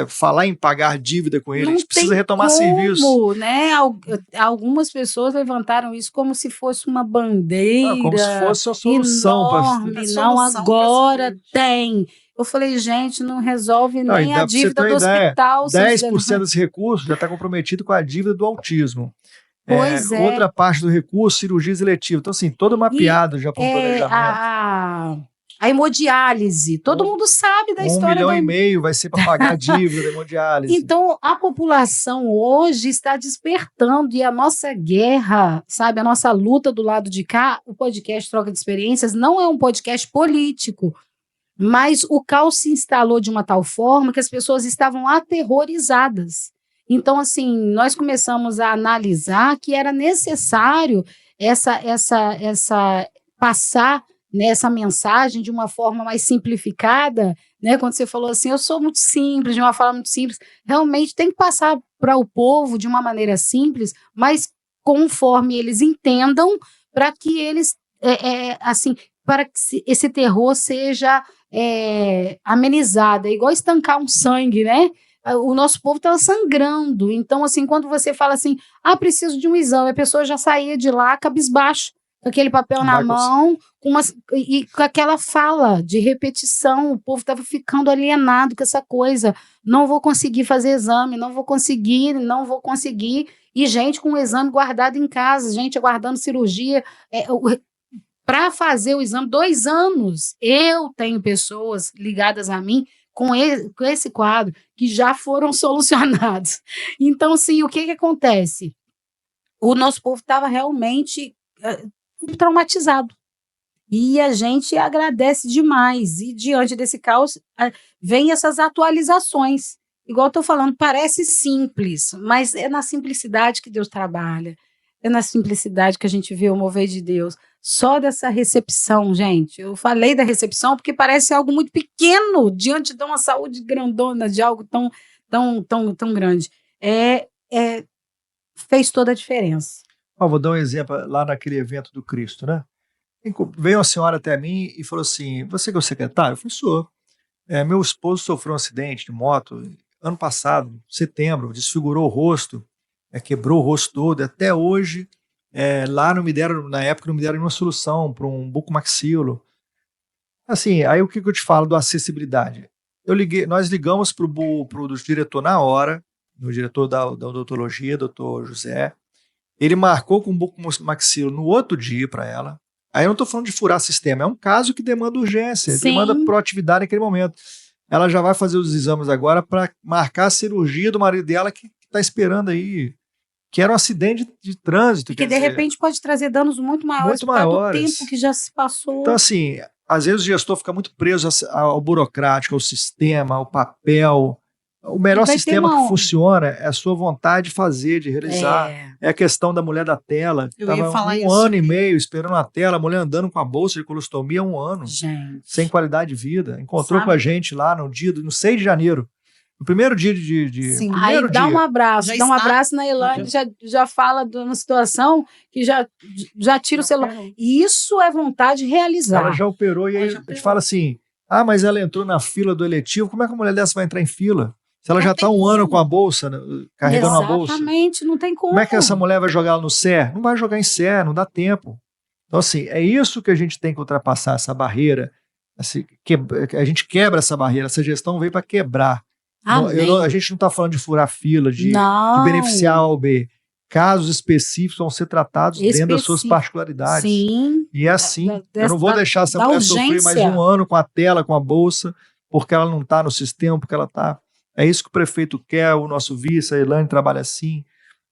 falar em pagar dívida com ele, a gente precisa retomar serviço.
Né? Algumas pessoas levantaram isso como se fosse uma bandeira
Como se fosse a solução.
enorme. Não, agora tem. Eu falei, gente, não resolve
Não,
nem
e dá
a
pra você
dívida
ter
do
uma ideia,
hospital.
10% desse recurso já está comprometido com a dívida do autismo.
Pois é.
Outra parte do recurso, cirurgias eletivas. Então, assim, todo mapeado já para um planejamento.
A hemodiálise, todo mundo sabe da
1,5
história da
milhão vai ser para pagar a dívida da hemodiálise.
Então, a população hoje está despertando e a nossa guerra, sabe, a nossa luta do lado de cá, o podcast Troca de Experiências não é um podcast político, mas o caos se instalou de uma tal forma que as pessoas estavam aterrorizadas. Então, assim, nós começamos a analisar que era necessário passar, né, essa mensagem de uma forma mais simplificada, né? Quando você falou assim, eu sou muito simples, de uma forma muito simples, realmente tem que passar para o povo de uma maneira simples, mas conforme eles entendam, para que eles, assim, para que esse terror seja amenizado, é igual estancar um sangue, né? O nosso povo estava sangrando, então, assim, quando você fala assim, preciso de um exame, a pessoa já saía de lá cabisbaixo, com aquele papel na mão, e com aquela fala de repetição, o povo estava ficando alienado com essa coisa, não vou conseguir fazer exame, não vou conseguir, e gente com o exame guardado em casa, gente aguardando cirurgia, para fazer o exame, 2 anos, eu tenho pessoas ligadas a mim com esse quadro, que já foram solucionados. Então, assim, o que acontece? O nosso povo estava realmente traumatizado. E a gente agradece demais. E diante desse caos, vem essas atualizações. Igual eu estou falando, parece simples, mas é na simplicidade que Deus trabalha. É na simplicidade que a gente vê o mover de Deus. Só dessa recepção, gente. Eu falei da recepção porque parece algo muito pequeno diante de uma saúde grandona, de algo tão grande. Fez toda a diferença.
Vou dar um exemplo lá naquele evento do Cristo, né? Veio uma senhora até mim e falou assim, você que é o secretário? Eu falei, sou. Meu esposo sofreu um acidente de moto ano passado, setembro, desfigurou o rosto, quebrou o rosto todo, e até hoje, lá na época não me deram nenhuma solução para um bucomaxilo. Assim, aí o que eu te falo da acessibilidade? Nós ligamos pro diretor na hora, no diretor da odontologia, doutor José. Ele marcou com o bucomaxilo no outro dia para ela. Aí eu não estou falando de furar sistema, é um caso que demanda urgência, demanda proatividade naquele momento. Ela já vai fazer os exames agora para marcar a cirurgia do marido dela que está esperando aí, que era um acidente de trânsito.
Que de repente pode trazer danos muito maiores por causa do tempo que já se passou.
Então, assim, às vezes o gestor fica muito preso ao burocrático, ao sistema, ao papel. O melhor sistema que funciona é a sua vontade de fazer, de realizar. É a questão da mulher da tela. Estava 1 ano e meio esperando a tela, a mulher andando com a bolsa de colostomia há 1 ano.
Gente.
Sem qualidade de vida. Encontrou com a gente lá no 6 de janeiro. No primeiro dia
Sim, aí dá um abraço. Dá um abraço na Elaine, já fala de uma situação que já tira o celular. Isso é vontade de realizar.
Ela já operou e aí a gente fala assim, mas ela entrou na fila do eletivo, como é que a mulher dessa vai entrar em fila? Se ela já está 1 ano com a bolsa, carregando a bolsa.
Exatamente, não tem como.
Como é que essa mulher vai jogar ela no SER? Não vai jogar em SER, não dá tempo. Então, assim, é isso que a gente tem que ultrapassar, essa barreira. Assim, a gente quebra essa barreira, essa gestão veio para quebrar. A gente não está falando de furar fila, de beneficiar A ou B. Casos específicos vão ser tratados dentro das suas particularidades.
Sim.
E é assim, eu não vou deixar essa mulher sofrer mais 1 ano com a tela, com a bolsa, porque ela não está no sistema, porque ela está... É isso que o prefeito quer, o nosso vice, a Elaine trabalha assim.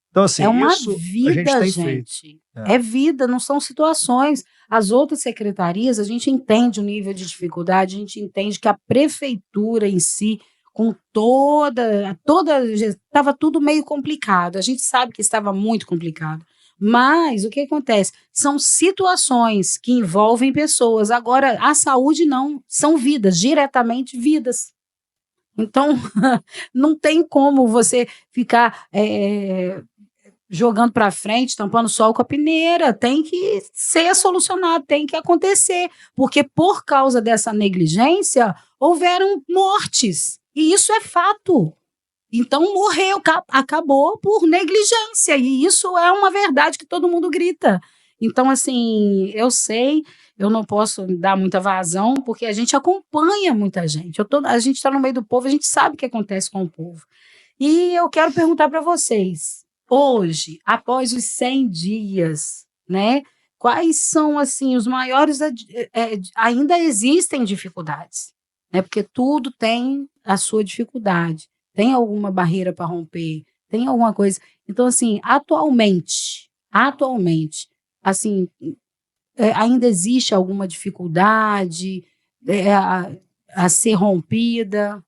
Então, assim, isso
vida,
a gente tem
gente.
feito.
É vida, não são situações. As outras secretarias, a gente entende o nível de dificuldade, a gente entende que a prefeitura em si, com estava tudo meio complicado. A gente sabe que estava muito complicado. Mas o que acontece? São situações que envolvem pessoas. Agora, a saúde não, são vidas, diretamente vidas. Então, não tem como você ficar jogando para frente, tampando o sol com a peneira. Tem que ser solucionado, tem que acontecer. Porque por causa dessa negligência, houveram mortes. E isso é fato. Então, morreu, acabou por negligência. E isso é uma verdade que todo mundo grita. Então, assim, eu sei, eu não posso dar muita vazão, porque a gente acompanha muita gente. A gente está no meio do povo, a gente sabe o que acontece com o povo. E eu quero perguntar para vocês, hoje, após os 100 dias, né? Quais são, assim, os maiores... ainda existem dificuldades, né? Porque tudo tem a sua dificuldade. Tem alguma barreira para romper, tem alguma coisa. Então, assim, atualmente, assim, ainda existe alguma dificuldade a ser rompida?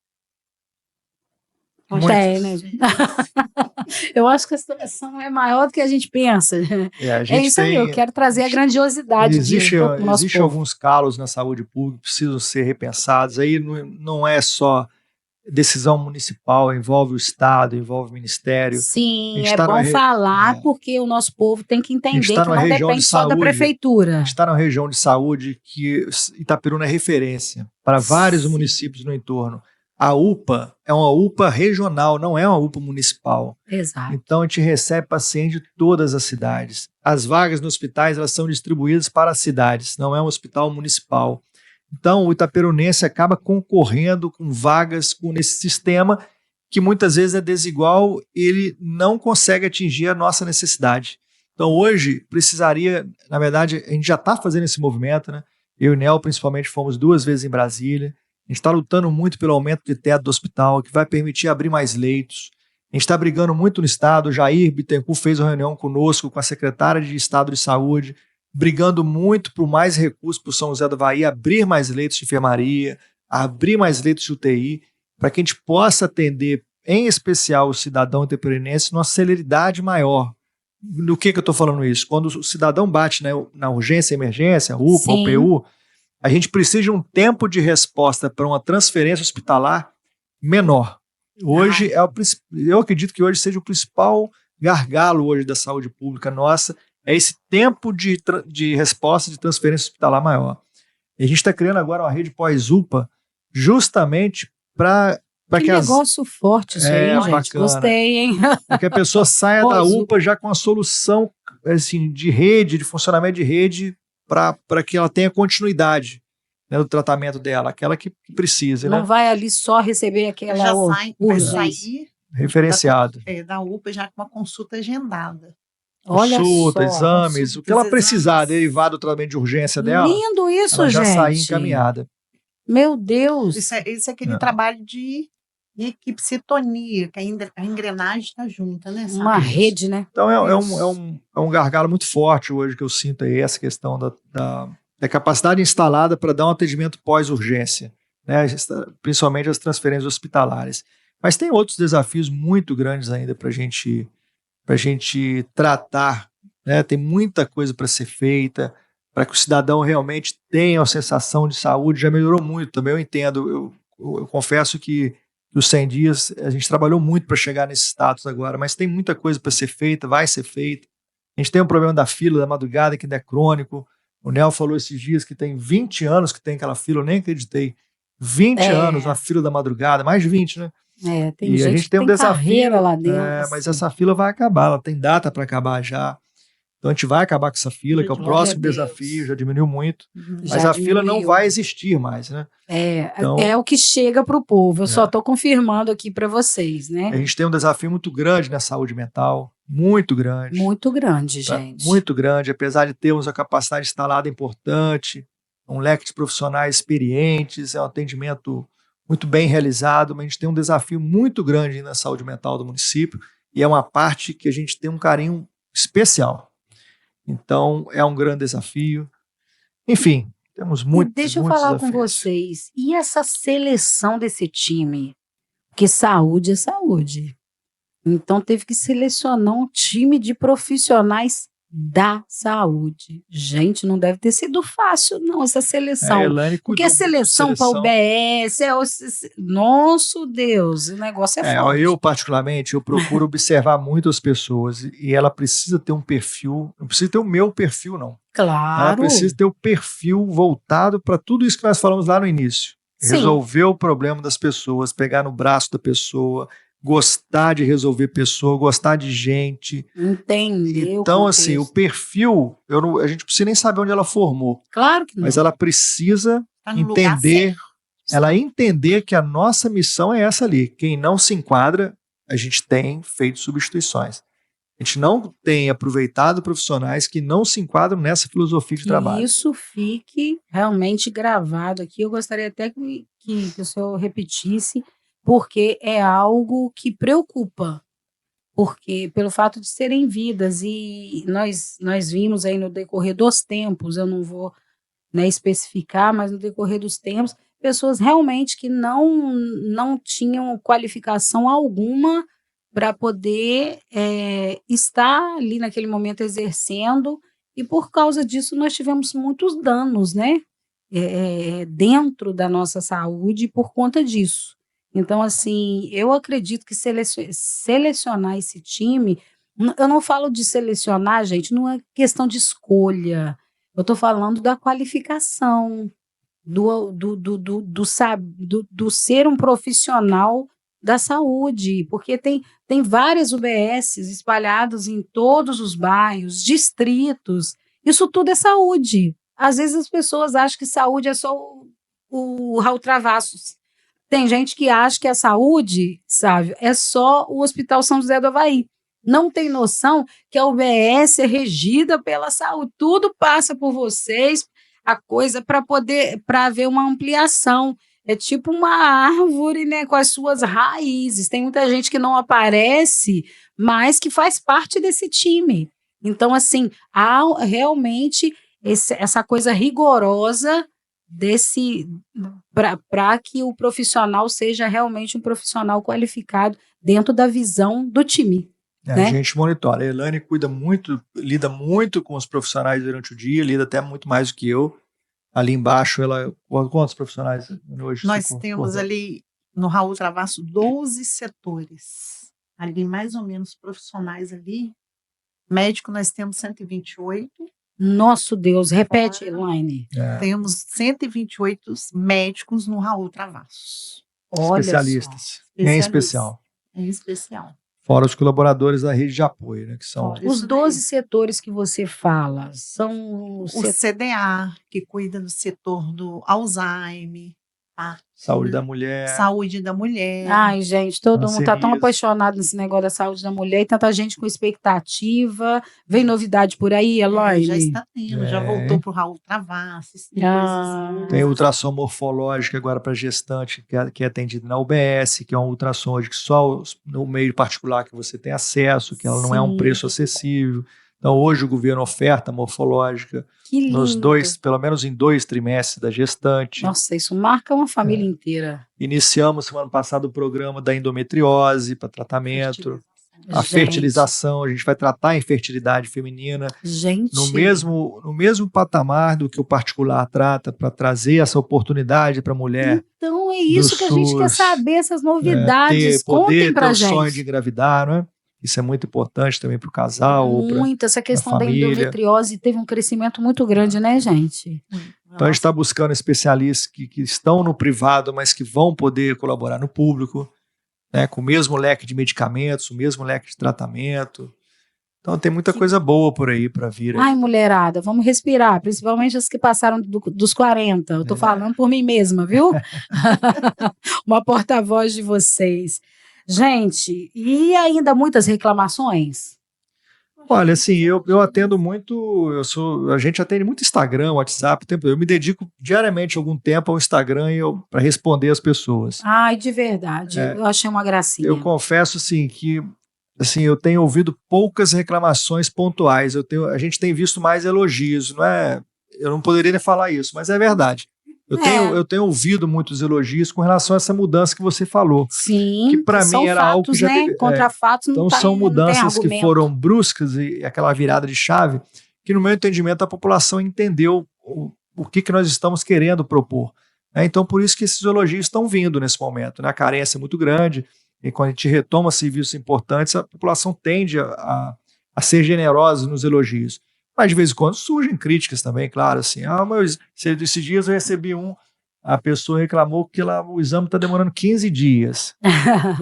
Tem, né? Eu acho que a situação é maior do que a gente pensa.
É
isso aí, eu quero trazer a grandiosidade
Existe
povo.
alguns calos na saúde pública que precisam ser repensados. Aí não é só decisão municipal, envolve o Estado, envolve o Ministério.
Sim, é bom falar, porque o nosso povo tem que entender que não depende só da prefeitura.
A gente está numa região de saúde que Itaperuna é referência para vários municípios no entorno. A UPA é uma UPA regional, não é uma UPA municipal.
Exato.
Então a gente recebe paciente de todas as cidades. As vagas nos hospitais, elas são distribuídas para as cidades, não é um hospital municipal. Então o itaperunense acaba concorrendo com vagas nesse sistema que muitas vezes é desigual, ele não consegue atingir a nossa necessidade. Então hoje precisaria, na verdade, a gente já está fazendo esse movimento, né? Eu e o Nel principalmente fomos 2 vezes em Brasília. A gente está lutando muito pelo aumento de teto do hospital, que vai permitir abrir mais leitos. A gente está brigando muito no Estado. O Jair Bittencourt fez uma reunião conosco, com a secretária de Estado de Saúde, brigando muito por mais recursos para o São José do Avaí, abrir mais leitos de enfermaria, abrir mais leitos de UTI, para que a gente possa atender, em especial o cidadão itaperunense, numa celeridade maior. Do que eu estou falando isso? Quando o cidadão bate na urgência, emergência, UPA, UPU, a gente precisa de um tempo de resposta para uma transferência hospitalar menor. Hoje, eu acredito que hoje seja o principal gargalo hoje da saúde pública nossa, é esse tempo de resposta de transferência hospitalar maior. E a gente está criando agora uma rede pós-UPA justamente para que
negócio forte isso aí, gente.
Bacana.
Gostei, hein?
Para que a pessoa saia da UPA já com a solução assim, de rede, de funcionamento de rede, para que ela tenha continuidade, né, do tratamento dela, aquela que precisa.
Não,
né?
vai ali só receber aquela
vai sair
referenciado.
Da UPA já com uma consulta agendada.
Olha
consulta,
só,
exames, o que ela precisar, derivado do tratamento de urgência dela.
Lindo isso,
ela
gente.
já sair encaminhada.
Meu Deus.
Isso é aquele trabalho de equipe sintonia, que a engrenagem está junta, né? Sabe?
Uma rede, né?
Então é um gargalo muito forte hoje que eu sinto aí, essa questão da capacidade instalada para dar um atendimento pós-urgência, né? Principalmente as transferências hospitalares. Mas tem outros desafios muito grandes ainda para a gente tratar, né? Tem muita coisa para ser feita, para que o cidadão realmente tenha a sensação de saúde. Já melhorou muito também, eu entendo, eu confesso que os 100 dias, a gente trabalhou muito para chegar nesse status agora, mas tem muita coisa para ser feita, vai ser feita. A gente tem um problema da fila da madrugada, que ainda é crônico. O Nel falou esses dias que tem 20 anos que tem aquela fila, eu nem acreditei. 20 anos na fila da madrugada, mais de 20, né?
Tem
e
gente
a gente
que
tem um desafio
lá dentro.
Mas essa fila vai acabar, ela tem data para acabar já. Então a gente vai acabar com essa fila, que é o próximo desafio, já diminuiu muito. Mas a fila não vai existir mais, né? Então,
é o que chega para o povo. Eu só estou confirmando aqui para vocês, né?
A gente tem um desafio muito grande na saúde mental, muito grande.
Muito grande, gente.
Muito grande, apesar de termos a capacidade instalada importante, um leque de profissionais experientes, é um atendimento muito bem realizado, mas a gente tem um desafio muito grande na saúde mental do município e é uma parte que a gente tem um carinho especial. Então, é um grande desafio. Enfim, temos muitos
Deixa eu falar
desafios.
com vocês. E essa seleção desse time? Porque saúde é saúde. Então, teve que selecionar um time de profissionais da saúde. Gente, não deve ter sido fácil, não, essa seleção. Porque a seleção para o UBS nosso Deus, o negócio é forte.
Eu, particularmente, eu procuro observar muito as pessoas e ela precisa ter um perfil, não precisa ter o meu perfil, não.
Claro.
Ela precisa ter o perfil voltado para tudo isso que nós falamos lá no início.
Sim.
Resolver o problema das pessoas, pegar no braço da pessoa, gostar de resolver pessoa, gostar de gente.
Entender.
Então, assim, o perfil, a gente não precisa nem saber onde ela formou,
Claro que não.
mas ela precisa
Tá no lugar
entender,
certo.
ela entender que a nossa missão é essa ali. Quem não se enquadra, a gente tem feito substituições. A gente não tem aproveitado profissionais que não se enquadram nessa filosofia de
Que
trabalho.
isso fique realmente gravado aqui. Eu gostaria até que o senhor repetisse, porque é algo que preocupa. Porque pelo fato de serem vidas, e nós vimos aí no decorrer dos tempos, eu não vou, né, especificar, mas no decorrer dos tempos, pessoas realmente que não tinham qualificação alguma para poder estar ali naquele momento exercendo, e por causa disso nós tivemos muitos danos, né, dentro da nossa saúde por conta disso. Então, assim, eu acredito que selecionar esse time, eu não falo de selecionar, gente, não é questão de escolha, eu estou falando da qualificação, do ser um profissional da saúde, porque tem várias UBSs espalhadas em todos os bairros, distritos, isso tudo é saúde. Às vezes as pessoas acham que saúde é só o Raul Travassos. Tem gente que acha que a saúde, sabe, é só o Hospital São José do Avaí. Não tem noção que a UBS é regida pela saúde. Tudo passa por vocês, a coisa para haver uma ampliação. É tipo uma árvore, né, com as suas raízes. Tem muita gente que não aparece, mas que faz parte desse time. Então, assim, há realmente essa coisa rigorosa para que o profissional seja realmente um profissional qualificado dentro da visão do time. Né?
A gente monitora. A Elaine lida muito com os profissionais durante o dia, lida até muito mais do que eu. Ali embaixo, quantos profissionais hoje?
Nós temos ali no Raul Travasso 12 setores. Ali, mais ou menos, profissionais ali. Médico, nós temos 128.
Nosso Deus, repete, Elaine.
Temos 128 médicos no Raul Travassos.
Especialistas. Em especial.
Em especial.
Fora os colaboradores da rede de apoio, né? Que são
os 12 setores que você fala são
o CDA, que cuida do setor do Alzheimer,
saúde da mulher.
Saúde da mulher.
Ai, gente, todo mundo está tão apaixonado nesse negócio da saúde da mulher, e tanta gente com expectativa. Vem novidade por aí, Elaine?
Já está tendo, já voltou para o Raul Travassos.
Tem ultrassom morfológico agora para gestante, que é atendido na UBS, que é um ultrassom que só no meio particular que você tem acesso, que ela não é um preço acessível. Então, hoje o governo oferta morfológica pelo menos em 2 trimestres da gestante.
Nossa, isso marca uma família inteira.
Iniciamos semana passada o programa da endometriose para tratamento. A fertilização, a gente vai tratar a infertilidade feminina no mesmo patamar do que o particular trata, para trazer essa oportunidade para a mulher.
Então é isso que a gente quer saber, essas novidades. Contem pra gente.
Ter o sonho de engravidar, não é? Isso é muito importante também para o casal.
Muito, essa questão da endometriose teve um crescimento muito grande, né, gente?
Então a gente está buscando especialistas que estão no privado, mas que vão poder colaborar no público, né, com o mesmo leque de medicamentos, o mesmo leque de tratamento. Então tem muita coisa boa por aí para vir.
Ai, mulherada, vamos respirar, principalmente as que passaram dos 40. Eu tô falando por mim mesma, viu? Uma porta-voz de vocês. Gente, e ainda muitas reclamações?
Olha, assim, eu atendo muito, a gente atende muito Instagram, WhatsApp, eu me dedico diariamente algum tempo ao Instagram para responder as pessoas.
Ai, de verdade, eu achei uma gracinha.
Eu confesso, assim, que eu tenho ouvido poucas reclamações pontuais, a gente tem visto mais elogios, não é? Eu não poderia falar isso, mas é verdade. Eu tenho ouvido muitos elogios com relação a essa mudança que você falou.
Sim,
que para mim era algo que já teve,
contra fatos não
então são mudanças que foram bruscas e aquela virada de chave que, no meu entendimento, a população entendeu o que nós estamos querendo propor. Então, por isso que esses elogios estão vindo nesse momento. Né? A carência é muito grande e quando a gente retoma serviços importantes, a população tende a ser generosa nos elogios. Mas de vez em quando surgem críticas também, claro, assim, mas esses dias eu recebi a pessoa reclamou que o exame está demorando 15 dias.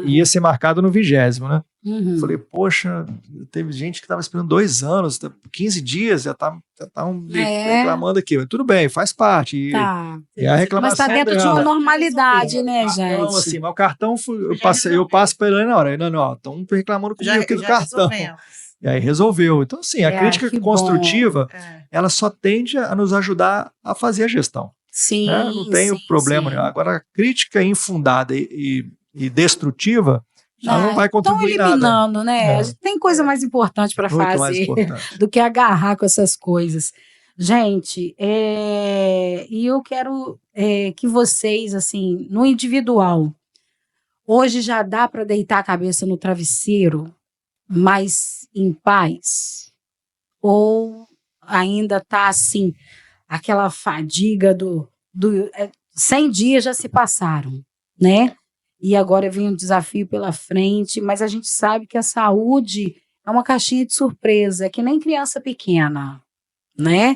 E ia ser marcado no 20º, né?
Uhum.
Falei, poxa, teve gente que estava esperando 2 anos, 15 dias, já tá reclamando aqui. Mas tudo bem, faz parte. E
Tá.
a reclamação
Mas tá dentro de uma
dela.
normalidade, né,
Cartão,
gente?
assim, mas o cartão, eu passo para ele na hora. Ele, não, estão reclamando comigo aqui do cartão. E aí resolveu. Então, assim, a crítica construtiva, ela só tende a nos ajudar a fazer a gestão.
Sim,
né? Não tem problema nenhum. Agora, a crítica infundada e destrutiva, ela não vai contribuir
nada. Estão eliminando, né?
É.
A gente tem coisa mais importante para fazer do que agarrar com essas coisas. Gente, e eu quero que vocês, assim, no individual, hoje já dá para deitar a cabeça no travesseiro, mas em paz? Ou ainda tá assim, aquela fadiga 100 dias já se passaram, né? E agora vem um desafio pela frente, mas a gente sabe que a saúde é uma caixinha de surpresa, é que nem criança pequena, né?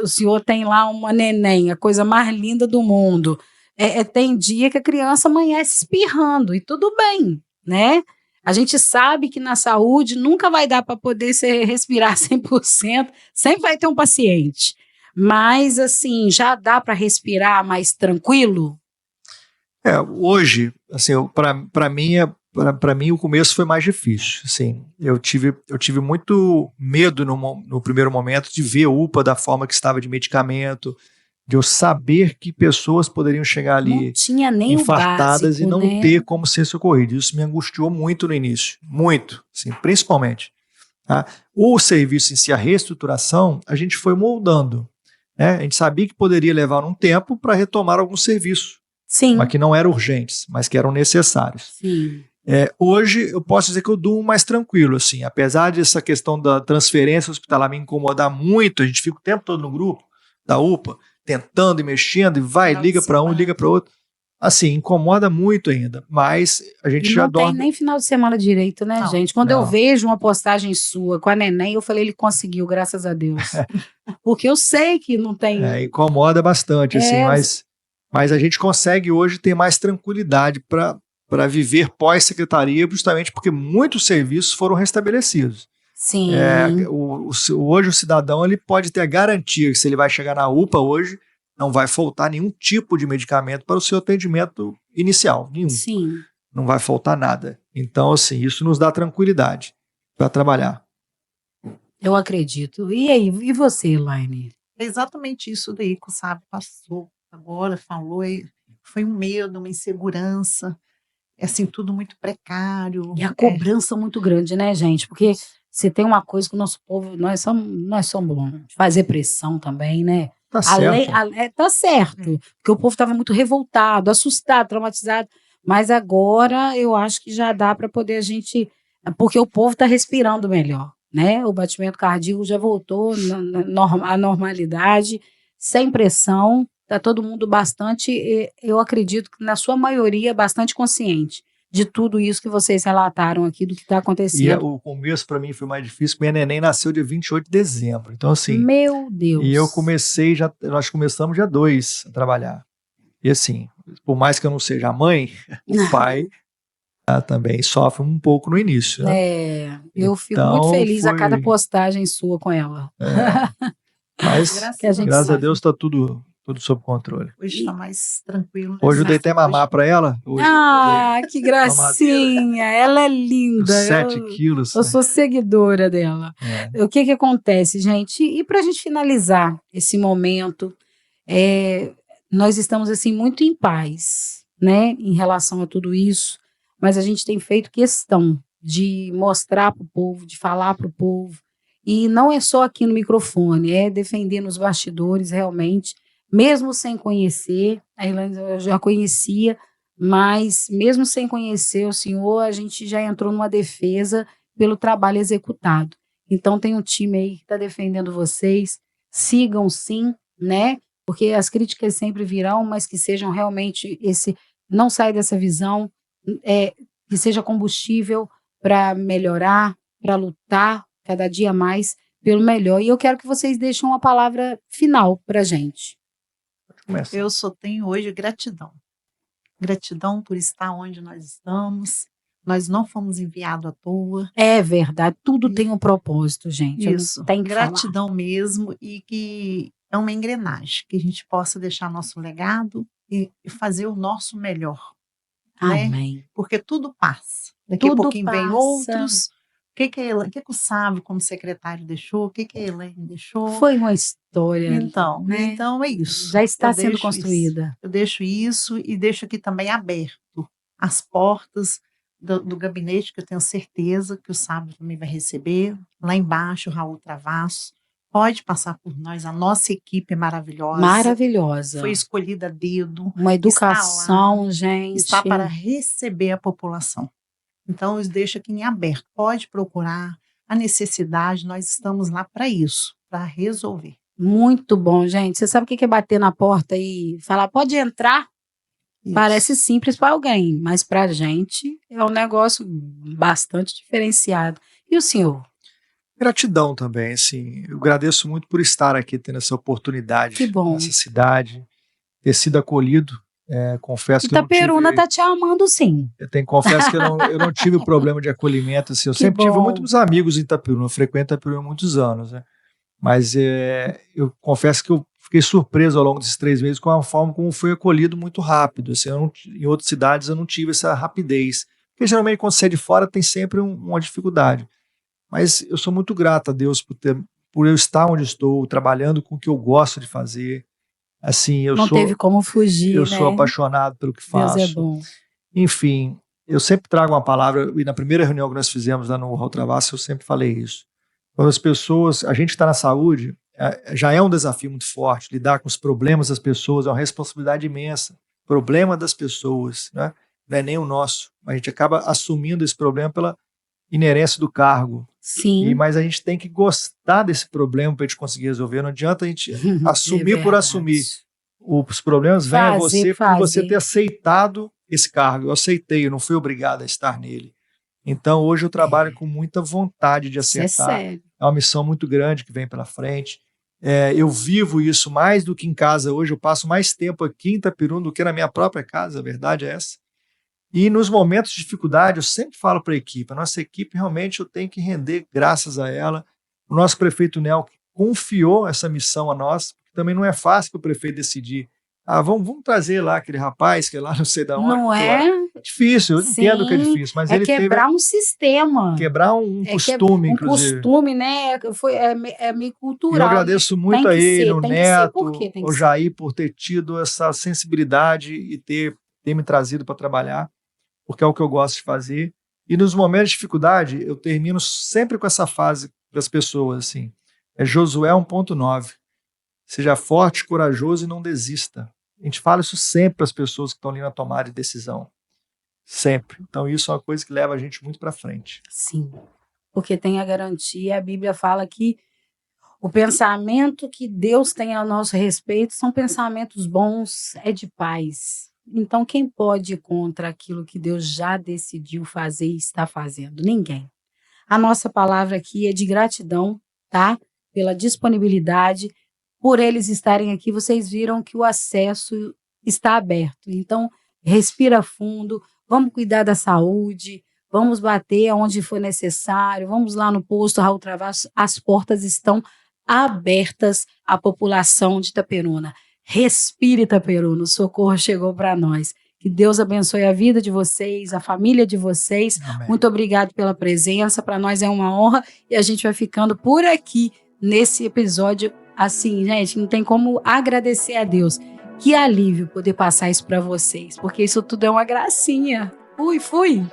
O senhor tem lá uma neném, a coisa mais linda do mundo. Tem dia que a criança amanhece espirrando, e tudo bem, né? A gente sabe que na saúde nunca vai dar para poder respirar 100%, sempre vai ter um paciente. Mas, assim, já dá para respirar mais tranquilo?
Hoje, assim, para mim o começo foi mais difícil. Assim, eu tive muito medo no primeiro momento de ver a UPA da forma que estava de medicamento, de eu saber que pessoas poderiam chegar ali
não tinha nem
infartadas
o básico,
e não
né?
ter como ser socorrido. Isso me angustiou muito no início, muito, assim, principalmente. Tá? O serviço em si, a reestruturação, a gente foi moldando. Né? A gente sabia que poderia levar um tempo para retomar alguns serviços.
Sim.
Mas que não eram urgentes, mas que eram necessários.
Sim.
Hoje eu posso dizer que eu durmo mais tranquilo, assim, apesar dessa questão da transferência hospitalar me incomodar muito, a gente fica o tempo todo no grupo da UPA, tentando e mexendo, e vai, liga para um, liga para outro. Assim, incomoda muito ainda, mas a gente já dorme.
Não tem nem final de semana direito, né, gente? Quando eu vejo uma postagem sua com a neném, eu falei, ele conseguiu, graças a Deus. Porque eu sei que não tem...
incomoda bastante, assim, mas a gente consegue hoje ter mais tranquilidade para viver pós-secretaria, justamente porque muitos serviços foram restabelecidos.
Sim.
Hoje o cidadão ele pode ter a garantia que se ele vai chegar na UPA hoje, não vai faltar nenhum tipo de medicamento para o seu atendimento inicial, nenhum.
Sim.
Não vai faltar nada. Então, assim, isso nos dá tranquilidade para trabalhar.
Eu acredito. E aí, e você, Elaine?
É exatamente isso daí que o Sábio passou agora, falou, foi um medo, uma insegurança, assim, tudo muito precário.
E a cobrança muito grande, né, gente? Porque se tem uma coisa que o nosso povo, nós somos bons, fazer pressão também, né?
Tá certo.
Tá certo, porque o povo estava muito revoltado, assustado, traumatizado, mas agora eu acho que já dá para poder a gente, porque o povo está respirando melhor, né? O batimento cardíaco já voltou à normalidade, sem pressão, está todo mundo bastante, eu acredito que na sua maioria, bastante consciente de tudo isso que vocês relataram aqui, do que está acontecendo.
E o começo para mim foi mais difícil, porque minha neném nasceu dia 28 de dezembro. Então, assim...
Meu Deus!
E eu comecei, nós começamos dia 2 a trabalhar. E assim, por mais que eu não seja a mãe, o pai também sofre um pouco no início. Né?
Eu fico muito feliz a cada postagem sua com ela.
Mas, graças a Deus, está tudo sob controle.
Hoje está mais tranquilo.
Hoje eu dei até mamar para ela.
Que gracinha! Ela é linda.
7 quilos.
Eu sou seguidora dela. O que acontece, gente? E para a gente finalizar esse momento, nós estamos assim muito em paz, né, em relação a tudo isso, mas a gente tem feito questão de mostrar para o povo, de falar para o povo, e não é só aqui no microfone, é defender nos bastidores realmente. Mesmo sem conhecer, a Elaine eu já conhecia, mas mesmo sem conhecer o senhor, a gente já entrou numa defesa pelo trabalho executado. Então tem um time aí que está defendendo vocês, sigam sim, né? Porque as críticas sempre virão, mas que sejam realmente não saia dessa visão, que seja combustível para melhorar, para lutar cada dia mais pelo melhor. E eu quero que vocês deixem uma palavra final para a gente.
Começa.
Eu só tenho hoje gratidão. Gratidão por estar onde nós estamos. Nós não fomos enviados à toa.
É verdade, tudo tem um propósito, gente.
Isso,
Tem que
gratidão mesmo, e que é uma engrenagem, que a gente possa deixar nosso legado e fazer o nosso melhor,
falar.
né?
Amém.
Porque tudo passa. Daqui a
Tudo
pouquinho vem
passa.
outros. O que o Sávio como secretário deixou? O que a Elaine deixou?
Foi uma história,
Então,
né?
então é isso.
Já está
Eu
sendo
deixo
construída.
isso. Eu deixo isso e deixo aqui também aberto as portas do gabinete, que eu tenho certeza que o Sávio também vai receber. Lá embaixo, o Raul Travasso. Pode passar por nós, a nossa equipe é maravilhosa.
Maravilhosa.
Foi escolhida a dedo.
Uma educação, gente.
Está para receber a população. Então, eu deixo aqui em aberto. Pode procurar a necessidade, nós estamos lá para isso, para resolver.
Muito bom, gente. Você sabe o que é bater na porta e falar, pode entrar?
Isso.
Parece simples para alguém, mas para a gente é um negócio bastante diferenciado. E o senhor?
Gratidão também, assim. Eu agradeço muito por estar aqui, tendo essa oportunidade
Que bom.
nessa cidade, ter sido acolhido. Confesso que eu não
Itaperuna
tive...
tá te amando, sim.
Confesso que eu não tive problema de acolhimento, assim. Eu
Que
sempre tive
bom.
muitos amigos em Itaperuna, eu frequento Itaperuna há muitos anos, né? Mas eu confesso que eu fiquei surpreso ao longo desses 3 meses com a forma como fui acolhido muito rápido. Assim, em outras cidades eu não tive essa rapidez. Porque geralmente quando você é de fora tem sempre uma dificuldade. Mas eu sou muito grato a Deus por eu estar onde estou, trabalhando com o que eu gosto de fazer. Assim,
Não teve como fugir,
eu
né?
sou apaixonado pelo que faço.
Deus é bom.
Enfim, eu sempre trago uma palavra, e na primeira reunião que nós fizemos lá no Raul Travasso, eu sempre falei isso. Quando as pessoas, a gente está na saúde, já é um desafio muito forte, lidar com os problemas das pessoas é uma responsabilidade imensa. Problema das pessoas, né? Não é nem o nosso. A gente acaba assumindo esse problema pela inerência do cargo.
Sim.
Mas a gente tem que gostar desse problema para a gente conseguir resolver. Não adianta a gente assumir por assumir. Os problemas vêm a você por você ter aceitado esse cargo. Eu aceitei, eu não fui obrigado a estar nele. Então hoje eu trabalho com muita vontade de acertar.
Isso é sério.
É uma missão muito grande que vem pela frente. Eu vivo isso mais do que em casa hoje. Eu passo mais tempo aqui em Itaperuna do que na minha própria casa, a verdade é essa. E nos momentos de dificuldade, eu sempre falo para a equipe, a nossa equipe realmente eu tenho que render graças a ela. O nosso prefeito Nel confiou essa missão a nós, porque também não é fácil para o prefeito decidir. Vamos trazer lá aquele rapaz que é lá não sei de onde.
Não é?
É difícil, eu entendo que é difícil, mas ele
quebrar um sistema.
Quebrar um costume, inclusive.
Um costume, né? É meio cultural.
E eu agradeço muito a ele, o Neto, o
ser.
Jair, por ter tido essa sensibilidade e ter me trazido para trabalhar, porque é o que eu gosto de fazer. E nos momentos de dificuldade, eu termino sempre com essa fase para as pessoas, assim. É Josué 1.9. Seja forte, corajoso e não desista. A gente fala isso sempre para as pessoas que estão ali na tomada de decisão. Sempre. Então isso é uma coisa que leva a gente muito para frente.
Sim, porque tem a garantia. A Bíblia fala que o pensamento que Deus tem a nosso respeito são pensamentos bons, é de paz. Então, quem pode ir contra aquilo que Deus já decidiu fazer e está fazendo? Ninguém. A nossa palavra aqui é de gratidão, tá? Pela disponibilidade, por eles estarem aqui. Vocês viram que o acesso está aberto. Então, respira fundo, vamos cuidar da saúde, vamos bater onde for necessário, vamos lá no posto Raul Travasso, as portas estão abertas à população de Itaperuna. Respire, Itaperuna, o socorro chegou para nós. Que Deus abençoe a vida de vocês, a família de vocês.
Amém.
Muito obrigado pela presença, para nós é uma honra e a gente vai ficando por aqui nesse episódio. Assim, gente, não tem como agradecer a Deus. Que alívio poder passar isso para vocês, porque isso tudo é uma gracinha. Fui.